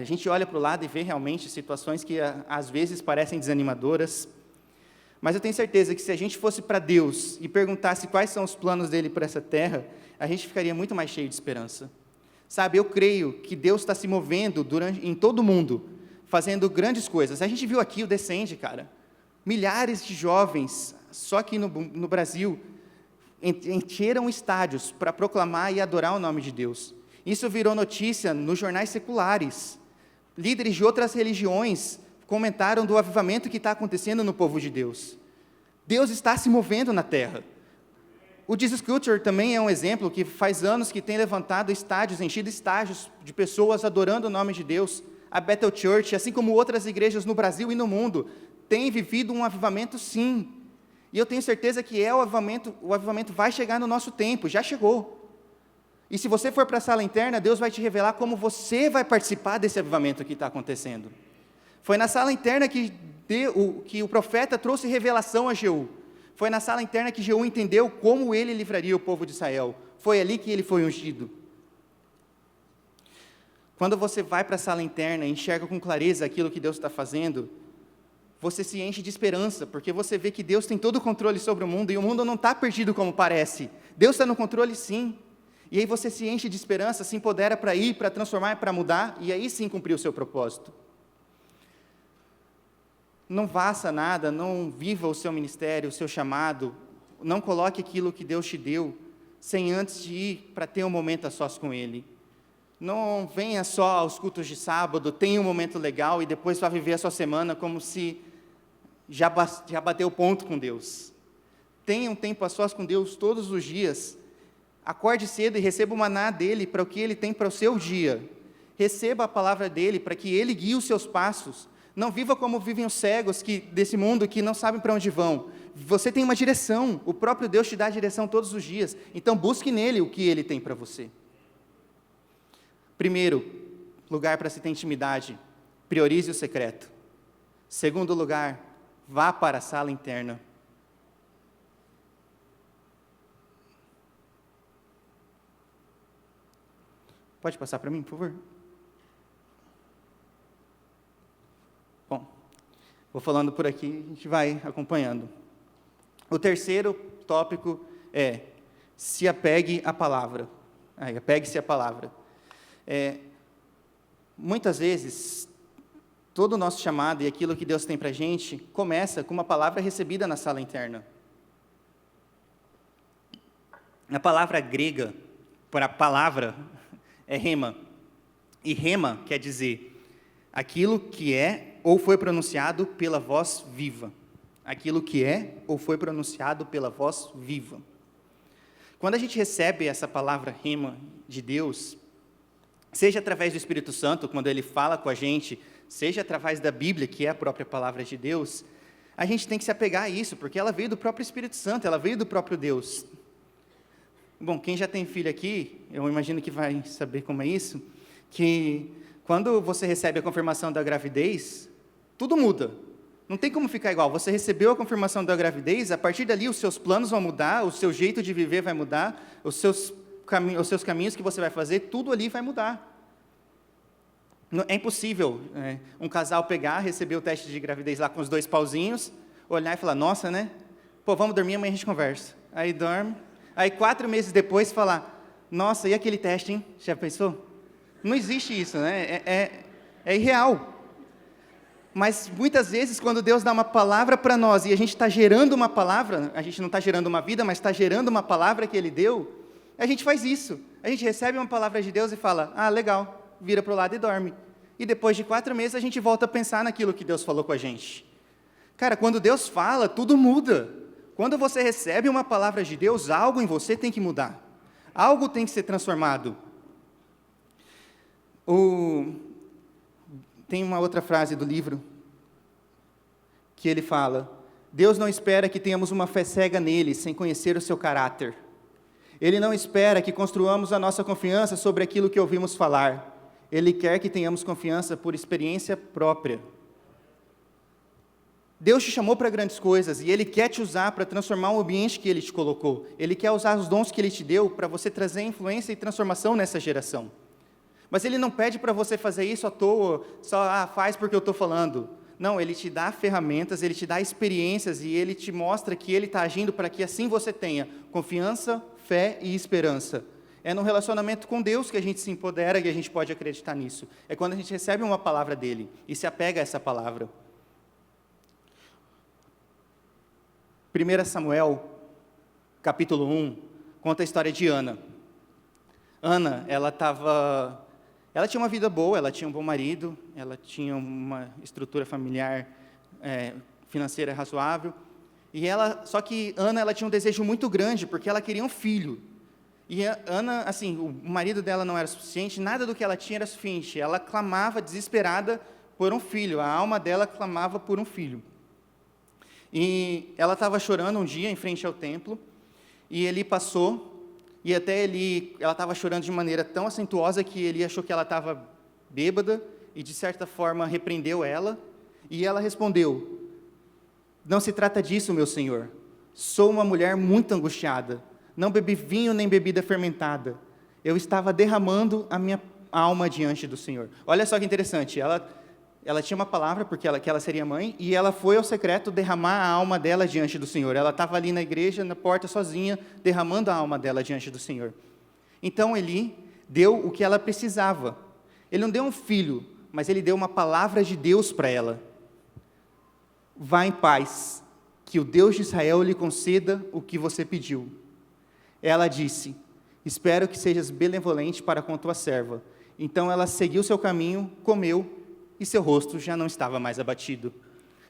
A gente olha para o lado e vê realmente situações que às vezes parecem desanimadoras. Mas eu tenho certeza que se a gente fosse para Deus e perguntasse quais são os planos dele para essa terra, a gente ficaria muito mais cheio de esperança. Sabe, eu creio que Deus está se movendo em todo o mundo, fazendo grandes coisas. A gente viu aqui o Descende, cara. Milhares de jovens, só aqui no Brasil, encheram estádios para proclamar e adorar o nome de Deus. Isso virou notícia nos jornais seculares. Líderes de outras religiões comentaram do avivamento que está acontecendo no povo de Deus. Deus está se movendo na terra. O Jesus Culture também é um exemplo que faz anos que tem levantado estádios, enchido estádios de pessoas adorando o nome de Deus. A Bethel Church, assim como outras igrejas no Brasil e no mundo, tem vivido um avivamento, sim. E eu tenho certeza que o avivamento vai chegar no nosso tempo, já chegou. E se você for para a sala interna, Deus vai te revelar como você vai participar desse avivamento que está acontecendo. Foi na sala interna que o profeta trouxe revelação a Jeú. Foi na sala interna que Jeú entendeu como ele livraria o povo de Israel. Foi ali que ele foi ungido. Quando você vai para a sala interna e enxerga com clareza aquilo que Deus está fazendo, você se enche de esperança, porque você vê que Deus tem todo o controle sobre o mundo, e o mundo não está perdido como parece. Deus está no controle, sim. E aí você se enche de esperança, se empodera para ir, para transformar, para mudar, e aí sim cumprir o seu propósito. Não faça nada, não viva o seu ministério, o seu chamado, não coloque aquilo que Deus te deu, sem antes de ir para ter um momento a sós com Ele. Não venha só aos cultos de sábado, tenha um momento legal e depois vá viver a sua semana como se já bateu ponto com Deus. Tenha um tempo a sós com Deus todos os dias. Acorde cedo e receba o maná dEle para o que Ele tem para o seu dia. Receba a palavra dEle para que Ele guie os seus passos. Não viva como vivem os cegos desse mundo que não sabem para onde vão. Você tem uma direção, o próprio Deus te dá a direção todos os dias. Então busque nele o que Ele tem para você. Primeiro, lugar para se ter intimidade, priorize o secreto. Segundo lugar, vá para a sala interna. Pode passar para mim, por favor? Bom, vou falando por aqui, a gente vai acompanhando. O terceiro tópico é, se apegue à palavra. Apegue-se à palavra. Muitas vezes, todo o nosso chamado e aquilo que Deus tem para a gente, começa com uma palavra recebida na sala interna. A palavra grega para palavra é rema. E rema quer dizer aquilo que é ou foi pronunciado pela voz viva. Aquilo que é ou foi pronunciado pela voz viva. Quando a gente recebe essa palavra rema de Deus, seja através do Espírito Santo, quando Ele fala com a gente, seja através da Bíblia, que é a própria palavra de Deus, a gente tem que se apegar a isso, porque ela veio do próprio Espírito Santo, ela veio do próprio Deus. Bom, quem já tem filho aqui, eu imagino que vai saber como é isso, que quando você recebe a confirmação da gravidez, tudo muda. Não tem como ficar igual. Você recebeu a confirmação da gravidez, a partir dali os seus planos vão mudar, o seu jeito de viver vai mudar, os seus caminhos que você vai fazer, tudo ali vai mudar. É impossível um casal pegar, receber o teste de gravidez lá com os 2 pauzinhos, olhar e falar, nossa, né? Pô, vamos dormir, amanhã a gente conversa. Aí dorme. Aí 4 meses depois falar, nossa, e aquele teste, hein? Já pensou? Não existe isso, né? É irreal. Mas muitas vezes, quando Deus dá uma palavra para nós, e a gente está gerando uma palavra, a gente não está gerando uma vida, mas está gerando uma palavra que Ele deu, a gente faz isso. A gente recebe uma palavra de Deus e fala, legal, vira para o lado e dorme. E depois de 4 meses, a gente volta a pensar naquilo que Deus falou com a gente. Cara, quando Deus fala, tudo muda. Quando você recebe uma palavra de Deus, algo em você tem que mudar. Algo tem que ser transformado. Tem uma outra frase do livro que ele fala, Deus não espera que tenhamos uma fé cega nele, sem conhecer o seu caráter. Ele não espera que construamos a nossa confiança sobre aquilo que ouvimos falar. Ele quer que tenhamos confiança por experiência própria. Deus te chamou para grandes coisas e Ele quer te usar para transformar o ambiente que Ele te colocou. Ele quer usar os dons que Ele te deu para você trazer influência e transformação nessa geração. Mas Ele não pede para você fazer isso à toa, só faz porque eu estou falando. Não, Ele te dá ferramentas, Ele te dá experiências e Ele te mostra que Ele está agindo para que assim você tenha confiança, fé e esperança. É no relacionamento com Deus que a gente se empodera e a gente pode acreditar nisso. É quando a gente recebe uma palavra dele e se apega a essa palavra. 1 Samuel, capítulo 1, conta a história de Ana. Ana, ela tinha uma vida boa, ela tinha um bom marido, ela tinha uma estrutura familiar financeira razoável. Só que Ana, ela tinha um desejo muito grande, porque ela queria um filho. E Ana, assim, o marido dela não era suficiente, nada do que ela tinha era suficiente. Ela clamava desesperada por um filho, a alma dela clamava por um filho. E ela estava chorando um dia em frente ao templo, e Eli passou, e até ela estava chorando de maneira tão acentuosa que Eli achou que ela estava bêbada, e de certa forma repreendeu ela, e ela respondeu: não se trata disso, meu senhor, sou uma mulher muito angustiada, não bebi vinho nem bebida fermentada, eu estava derramando a minha alma diante do Senhor. Olha só que interessante, ela tinha uma palavra, porque ela seria mãe, e ela foi ao secreto derramar a alma dela diante do Senhor. Ela estava ali na igreja, na porta, sozinha, derramando a alma dela diante do Senhor. Então, Eli deu o que ela precisava. Ele não deu um filho, mas ele deu uma palavra de Deus para ela. Vá em paz, que o Deus de Israel lhe conceda o que você pediu. Ela disse: espero que sejas benevolente para com tua serva. Então ela seguiu seu caminho, comeu, e seu rosto já não estava mais abatido.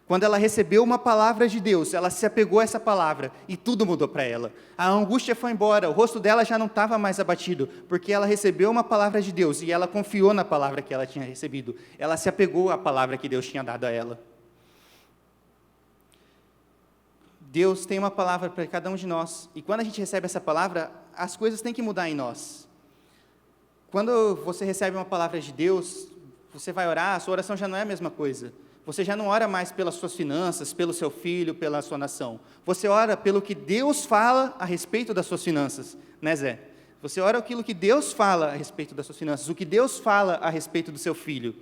Quando ela recebeu uma palavra de Deus, ela se apegou a essa palavra, e tudo mudou para ela. A angústia foi embora, o rosto dela já não estava mais abatido, porque ela recebeu uma palavra de Deus, e ela confiou na palavra que ela tinha recebido. Ela se apegou à palavra que Deus tinha dado a ela. Deus tem uma palavra para cada um de nós, e quando a gente recebe essa palavra, as coisas têm que mudar em nós. Quando você recebe uma palavra de Deus, você vai orar, a sua oração já não é a mesma coisa. Você já não ora mais pelas suas finanças, pelo seu filho, pela sua nação. Você ora pelo que Deus fala a respeito das suas finanças, né, Zé? Você ora aquilo que Deus fala a respeito das suas finanças, o que Deus fala a respeito do seu filho.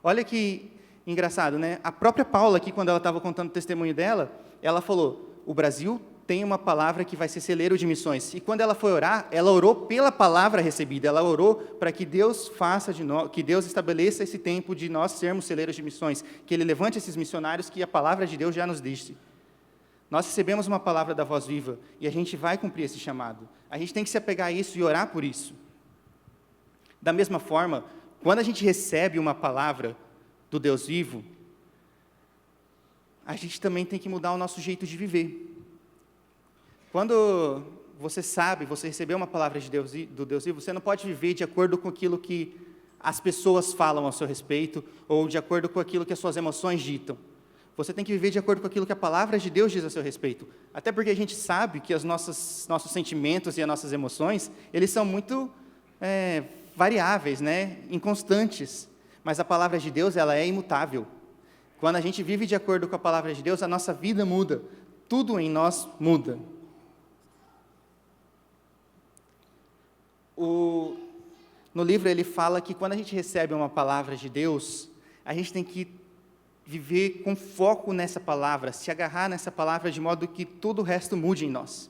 Olha que engraçado, né? A própria Paula, aqui, quando ela estava contando o testemunho dela, ela falou: o Brasil tem uma palavra que vai ser celeiro de missões. E quando ela foi orar, ela orou pela palavra recebida. Ela orou para que Deus faça de nós, que Deus estabeleça esse tempo de nós sermos celeiros de missões, que Ele levante esses missionários que a palavra de Deus já nos disse. Nós recebemos uma palavra da Voz Viva e a gente vai cumprir esse chamado. A gente tem que se apegar a isso e orar por isso. Da mesma forma, quando a gente recebe uma palavra do Deus vivo, a gente também tem que mudar o nosso jeito de viver. Quando você recebeu uma palavra de Deus, do Deus vivo, você não pode viver de acordo com aquilo que as pessoas falam a seu respeito, ou de acordo com aquilo que as suas emoções ditam. Você tem que viver de acordo com aquilo que a palavra de Deus diz a seu respeito. Até porque a gente sabe que os nossos sentimentos e as nossas emoções, eles são muito variáveis, né? Inconstantes. Mas a palavra de Deus, ela é imutável. Quando a gente vive de acordo com a palavra de Deus, a nossa vida muda. Tudo em nós muda. No livro ele fala que quando a gente recebe uma palavra de Deus, a gente tem que viver com foco nessa palavra, se agarrar nessa palavra de modo que todo o resto mude em nós.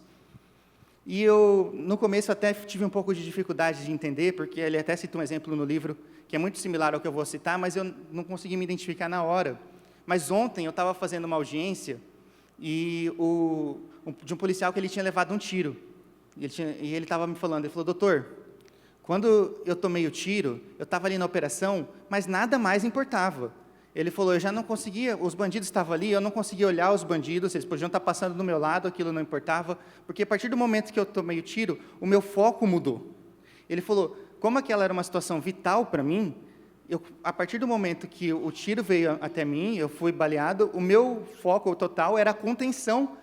E eu, no começo, até tive um pouco de dificuldade de entender, porque ele até cita um exemplo no livro que é muito similar ao que eu vou citar, mas eu não consegui me identificar na hora. Mas ontem eu estava fazendo uma audiência de um policial que ele tinha levado um tiro. E ele estava me falando, ele falou: doutor, quando eu tomei o tiro, eu estava ali na operação, mas nada mais importava. Ele falou: eu já não conseguia, os bandidos estavam ali, eu não conseguia olhar os bandidos, eles podiam estar passando do meu lado, aquilo não importava, porque a partir do momento que eu tomei o tiro, o meu foco mudou. Ele falou: como aquela era uma situação vital para mim, a partir do momento que o tiro veio até mim, eu fui baleado, o meu foco total era a contenção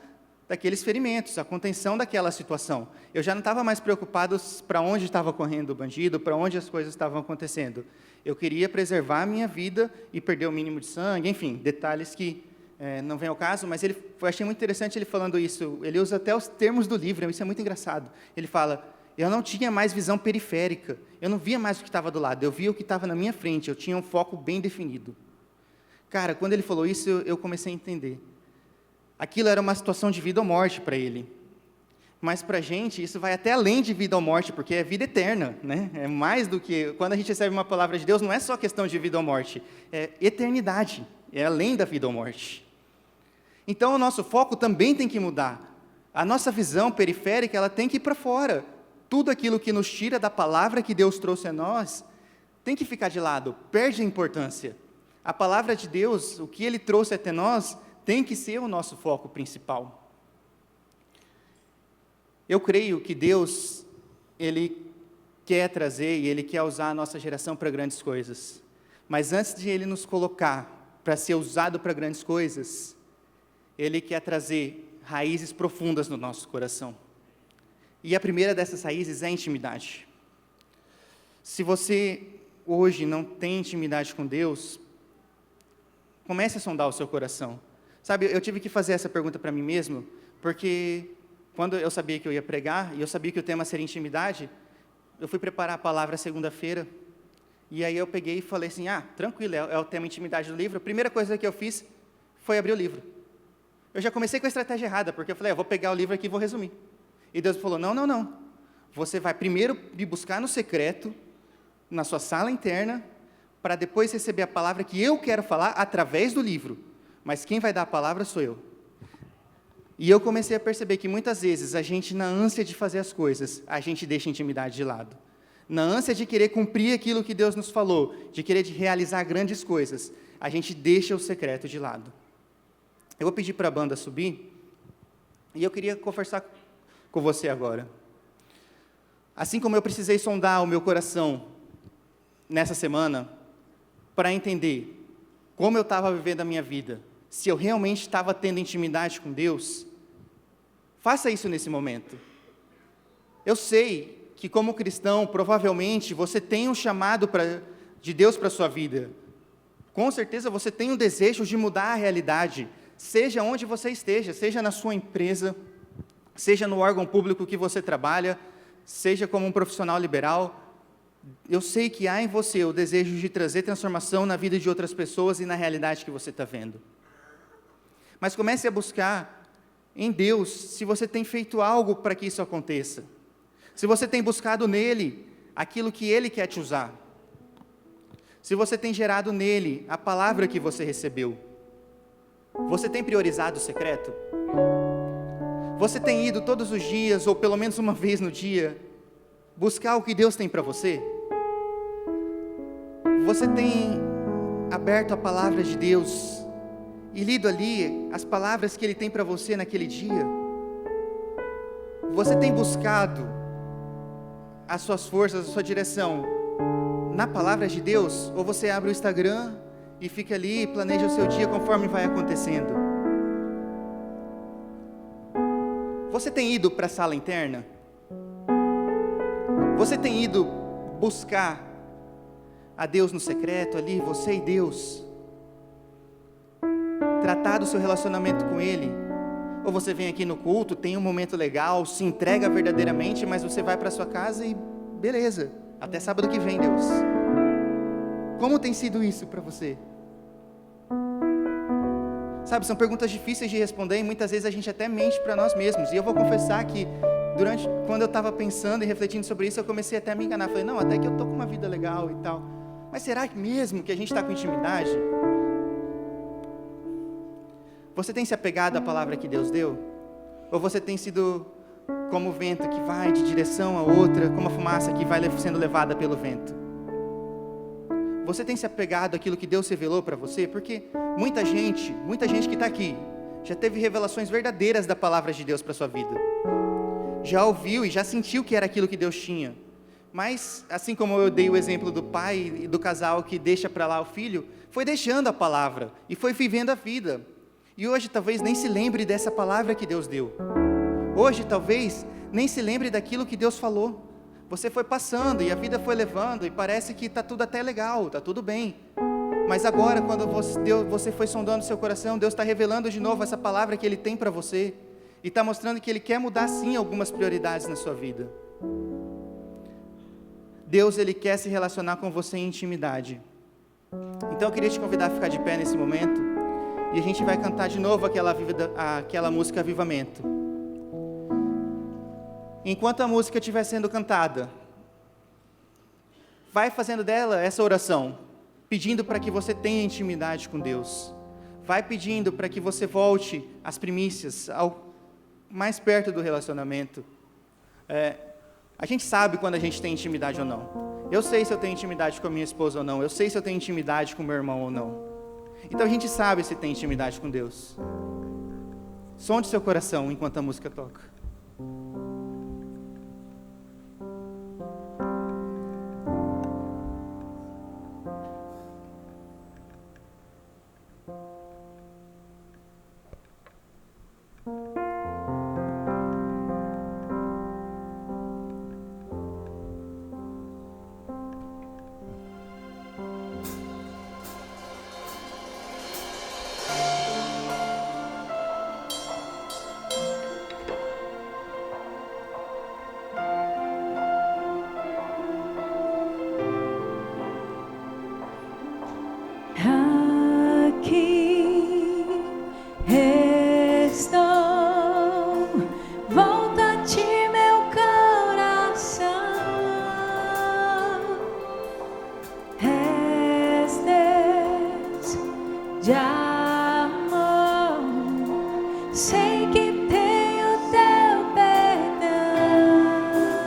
daqueles ferimentos, a contenção daquela situação. Eu já não estava mais preocupado para onde estava correndo o bandido, para onde as coisas estavam acontecendo. Eu queria preservar a minha vida e perder o mínimo de sangue, enfim, detalhes que não vem ao caso, mas eu achei muito interessante ele falando isso. Ele usa até os termos do livro, isso é muito engraçado. Ele fala: eu não tinha mais visão periférica, eu não via mais o que estava do lado, eu via o que estava na minha frente, eu tinha um foco bem definido. Cara, quando ele falou isso, eu comecei a entender. Aquilo era uma situação de vida ou morte para ele. Mas para a gente, isso vai até além de vida ou morte, porque é vida eterna, né? É mais do que... Quando a gente recebe uma palavra de Deus, não é só questão de vida ou morte, é eternidade, é além da vida ou morte. Então, o nosso foco também tem que mudar. A nossa visão periférica, ela tem que ir para fora. Tudo aquilo que nos tira da palavra que Deus trouxe a nós, tem que ficar de lado, perde a importância. A palavra de Deus, o que Ele trouxe até nós, tem que ser o nosso foco principal. Eu creio que Deus, Ele quer trazer e Ele quer usar a nossa geração para grandes coisas. Mas antes de Ele nos colocar para ser usado para grandes coisas, Ele quer trazer raízes profundas no nosso coração. E a primeira dessas raízes é a intimidade. Se você hoje não tem intimidade com Deus, comece a sondar o seu coração. Sabe, eu tive que fazer essa pergunta para mim mesmo, porque quando eu sabia que eu ia pregar, e eu sabia que o tema seria intimidade, eu fui preparar a palavra segunda-feira, e aí eu peguei e falei assim, tranquilo, é o tema intimidade do livro. A primeira coisa que eu fiz foi abrir o livro. Eu já comecei com a estratégia errada, porque eu falei, eu vou pegar o livro aqui e vou resumir. E Deus falou, não. Você vai primeiro me buscar no secreto, na sua sala interna, para depois receber a palavra que eu quero falar através do livro. Mas quem vai dar a palavra sou eu. E eu comecei a perceber que muitas vezes a gente, na ânsia de fazer as coisas, a gente deixa a intimidade de lado. Na ânsia de querer cumprir aquilo que Deus nos falou, de querer realizar grandes coisas, a gente deixa o secreto de lado. Eu vou pedir para a banda subir, e eu queria conversar com você agora. Assim como eu precisei sondar o meu coração nessa semana, para entender como eu estava vivendo a minha vida, se eu realmente estava tendo intimidade com Deus, faça isso nesse momento. Eu sei que como cristão, provavelmente, você tem um chamado de Deus para a sua vida. Com certeza você tem um desejo de mudar a realidade, seja onde você esteja, seja na sua empresa, seja no órgão público que você trabalha, seja como um profissional liberal. Eu sei que há em você o desejo de trazer transformação na vida de outras pessoas e na realidade que você está vendo. Mas comece a buscar em Deus se você tem feito algo para que isso aconteça. Se você tem buscado nele aquilo que ele quer te usar. Se você tem gerado nele a palavra que você recebeu. Você tem priorizado o secreto? Você tem ido todos os dias, ou pelo menos uma vez no dia, buscar o que Deus tem para você? Você tem aberto a palavra de Deus e lido ali as palavras que Ele tem para você naquele dia? Você tem buscado as suas forças, a sua direção na palavra de Deus? Ou você abre o Instagram e fica ali e planeja o seu dia conforme vai acontecendo? Você tem ido para a sala interna? Você tem ido buscar a Deus no secreto ali, você e Deus? Tratar do seu relacionamento com Ele? Ou você vem aqui no culto, tem um momento legal, se entrega verdadeiramente, mas você vai para sua casa e beleza, até sábado que vem, Deus. Como tem sido isso para você? Sabe, são perguntas difíceis de responder e muitas vezes a gente até mente para nós mesmos. E eu vou confessar que quando eu estava pensando e refletindo sobre isso, eu comecei até a me enganar. Falei, não, até que eu estou com uma vida legal e tal. Mas será que mesmo que a gente está com intimidade? Você tem se apegado à palavra que Deus deu? Ou você tem sido como o vento que vai de direção a outra, como a fumaça que vai sendo levada pelo vento? Você tem se apegado àquilo que Deus revelou para você? Porque muita gente que está aqui, já teve revelações verdadeiras da palavra de Deus para a sua vida. Já ouviu e já sentiu que era aquilo que Deus tinha. Mas, assim como eu dei o exemplo do pai e do casal que deixa para lá o filho, foi deixando a palavra e foi vivendo a vida. E hoje talvez nem se lembre dessa palavra que Deus deu. Hoje talvez nem se lembre daquilo que Deus falou. Você foi passando e a vida foi levando e parece que está tudo até legal, está tudo bem. Mas agora, quando você foi sondando seu coração, Deus está revelando de novo essa palavra que Ele tem para você. E está mostrando que Ele quer mudar sim algumas prioridades na sua vida. Deus, Ele quer se relacionar com você em intimidade. Então eu queria te convidar a ficar de pé nesse momento. E a gente vai cantar de novo aquela música Avivamento. enquanto a música estiver sendo cantada, vai fazendo dela essa oração, pedindo para que você tenha intimidade com Deus. Vai pedindo para que você volte às primícias, ao mais perto do relacionamento. A gente sabe quando a gente tem intimidade ou não. Eu sei se eu tenho intimidade com a minha esposa ou não. Eu sei se eu tenho intimidade com meu irmão ou não. Então a gente sabe se tem intimidade com Deus. Sonde seu coração enquanto a música toca.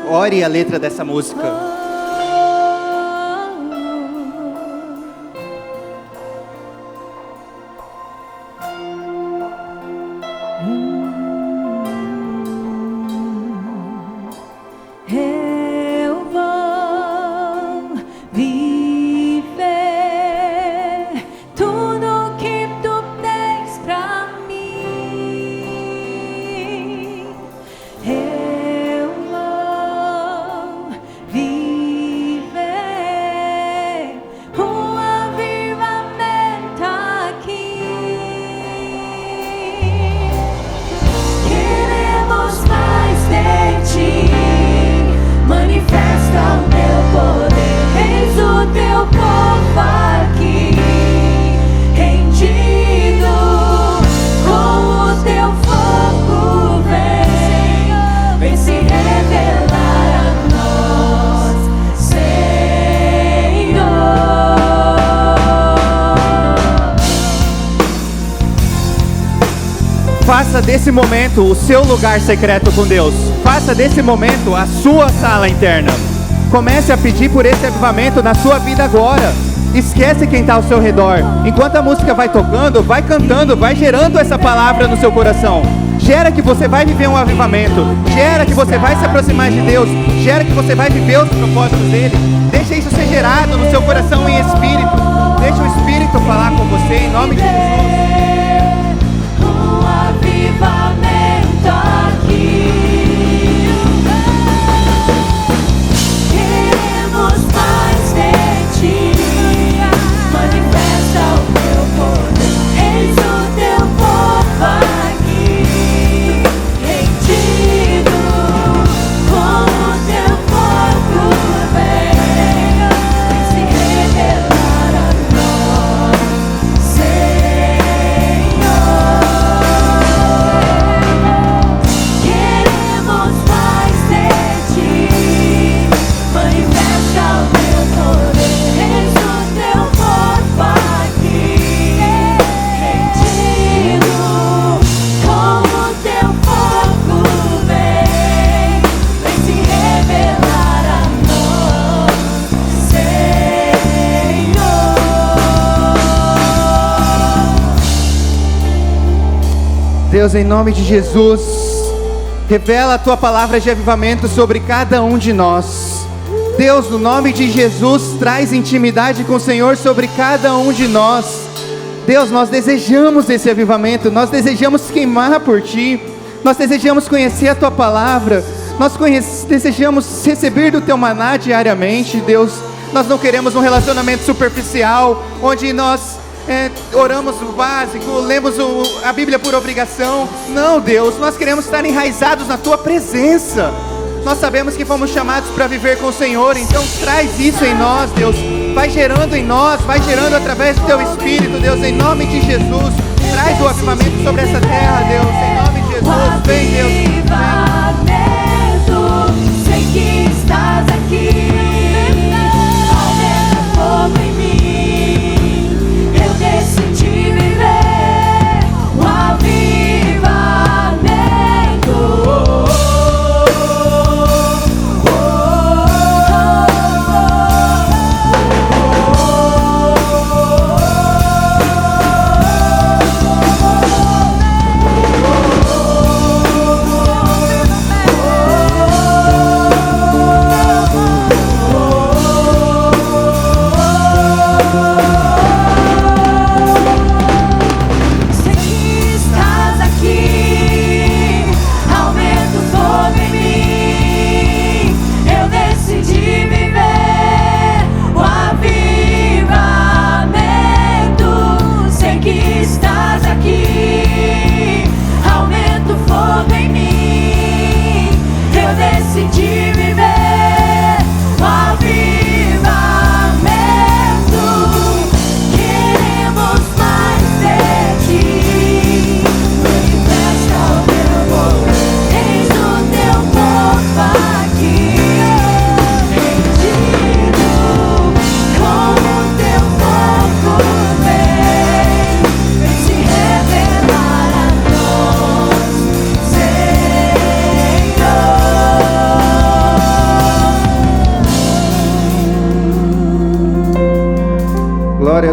Ore a letra dessa música.
Eu vou viver tudo que tu tens pra mim. Eu vou viver um avivamento aqui. Queremos mais de ti. Manifesta o teu poder, eis o teu povo aqui, rendido com o teu fogo, vem se revelar a nós, Senhor.
Faça desse momento o seu lugar secreto com Deus. Faça desse momento a sua sala interna. Comece a pedir por esse avivamento na sua vida agora. Esquece quem está ao seu redor. Enquanto a música vai tocando, vai cantando, vai gerando essa palavra no seu coração. Gera que você vai viver um avivamento. Gera que você vai se aproximar de Deus. Gera que você vai viver os propósitos dele. Deixa isso ser gerado no seu coração em espírito. Deixa o Espírito falar com você em nome de Jesus.
Um avivamento aqui. Queremos mais de ti. Manifesta o teu poder. Eis o teu povo aqui, rendido com o teu fogo, vem se revelar a nós, Senhor. Queremos mais de ti. Manifesta o teu poder. Eis o teu povo aqui, rendido com o teu fogo, vem se revelar a nós, Senhor.
Deus, em nome de Jesus, revela a tua palavra de avivamento sobre cada um de nós. Deus, no nome de Jesus, traz intimidade com o Senhor sobre cada um de nós. Deus, nós desejamos esse avivamento, nós desejamos queimar por Ti, nós desejamos conhecer a Tua palavra, nós desejamos receber do Teu maná diariamente, Deus. Nós não queremos um relacionamento superficial, onde nós oramos o básico, lemos a Bíblia por obrigação. Não, Deus, nós queremos estar enraizados na Tua presença. Nós sabemos que fomos chamados para viver com o Senhor, então traz isso em nós, Deus. Vai gerando em nós, vai gerando através do Teu Espírito, Deus, em nome de Jesus. Traz o avivamento sobre essa terra, Deus, em nome de Jesus. Vem, Deus. Vem.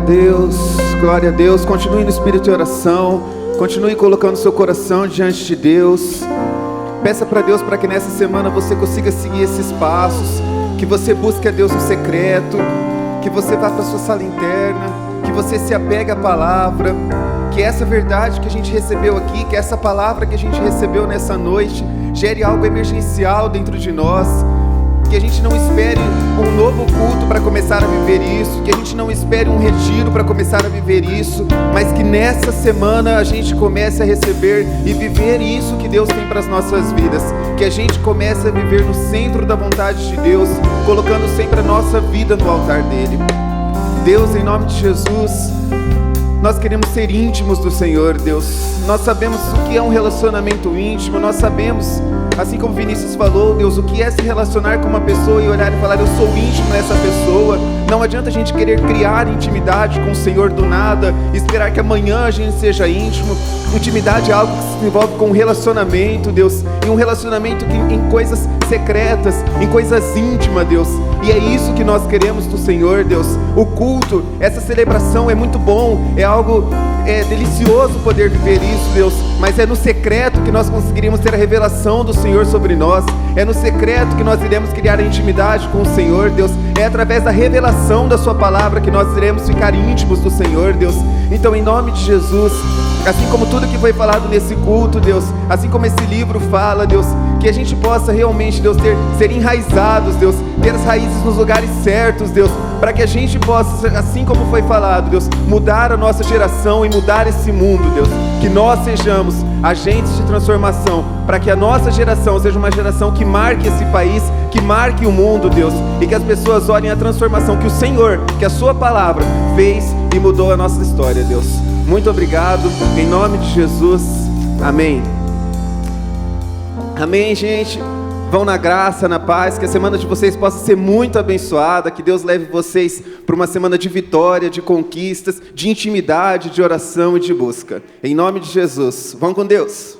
a Deus, glória a Deus. Continue no espírito de oração, continue colocando seu coração diante de Deus. Peça para Deus para que nessa semana você consiga seguir esses passos, que você busque a Deus no secreto, que você vá para a sua sala interna, que você se apegue à palavra, que essa verdade que a gente recebeu aqui, que essa palavra que a gente recebeu nessa noite, gere algo emergencial dentro de nós, que a gente não espere um novo culto para começar a viver isso, que a gente não espere um retiro para começar a viver isso, mas que nessa semana a gente comece a receber e viver isso que Deus tem para as nossas vidas, que a gente comece a viver no centro da vontade de Deus, colocando sempre a nossa vida no altar dele. Deus, em nome de Jesus, nós queremos ser íntimos do Senhor, Deus. Nós sabemos o que é um relacionamento íntimo, nós sabemos, assim como Vinícius falou, Deus, o que é se relacionar com uma pessoa e olhar e falar, eu sou íntimo dessa pessoa. Não adianta a gente querer criar intimidade com o Senhor do nada, esperar que amanhã a gente seja íntimo. Intimidade é algo que se envolve com um relacionamento, Deus, e um relacionamento em coisas secretas, em coisas íntimas, Deus. E é isso que nós queremos do Senhor, Deus. O culto, essa celebração é muito bom, é algo delicioso poder viver isso, Deus. Mas é no secreto que nós conseguiríamos ter a revelação do Senhor sobre nós. É no secreto que nós iremos criar a intimidade com o Senhor, Deus. É através da revelação da sua palavra que nós iremos ficar íntimos do Senhor, Deus. Então, em nome de Jesus, assim como tudo que foi falado nesse culto, Deus, assim como esse livro fala, Deus, que a gente possa realmente, Deus, ser enraizados, Deus, ter as raízes nos lugares certos, Deus, para que a gente possa, assim como foi falado, Deus, mudar a nossa geração e mudar esse mundo, Deus, que nós sejamos agentes de transformação, para que a nossa geração seja uma geração que marque esse país, que marque o mundo, Deus, e que as pessoas olhem a transformação que o Senhor, que a sua palavra fez e mudou a nossa história, Deus. Muito obrigado, em nome de Jesus, amém. Amém, gente. Vão na graça, na paz, que a semana de vocês possa ser muito abençoada, que Deus leve vocês para uma semana de vitória, de conquistas, de intimidade, de oração e de busca. Em nome de Jesus. Vão com Deus.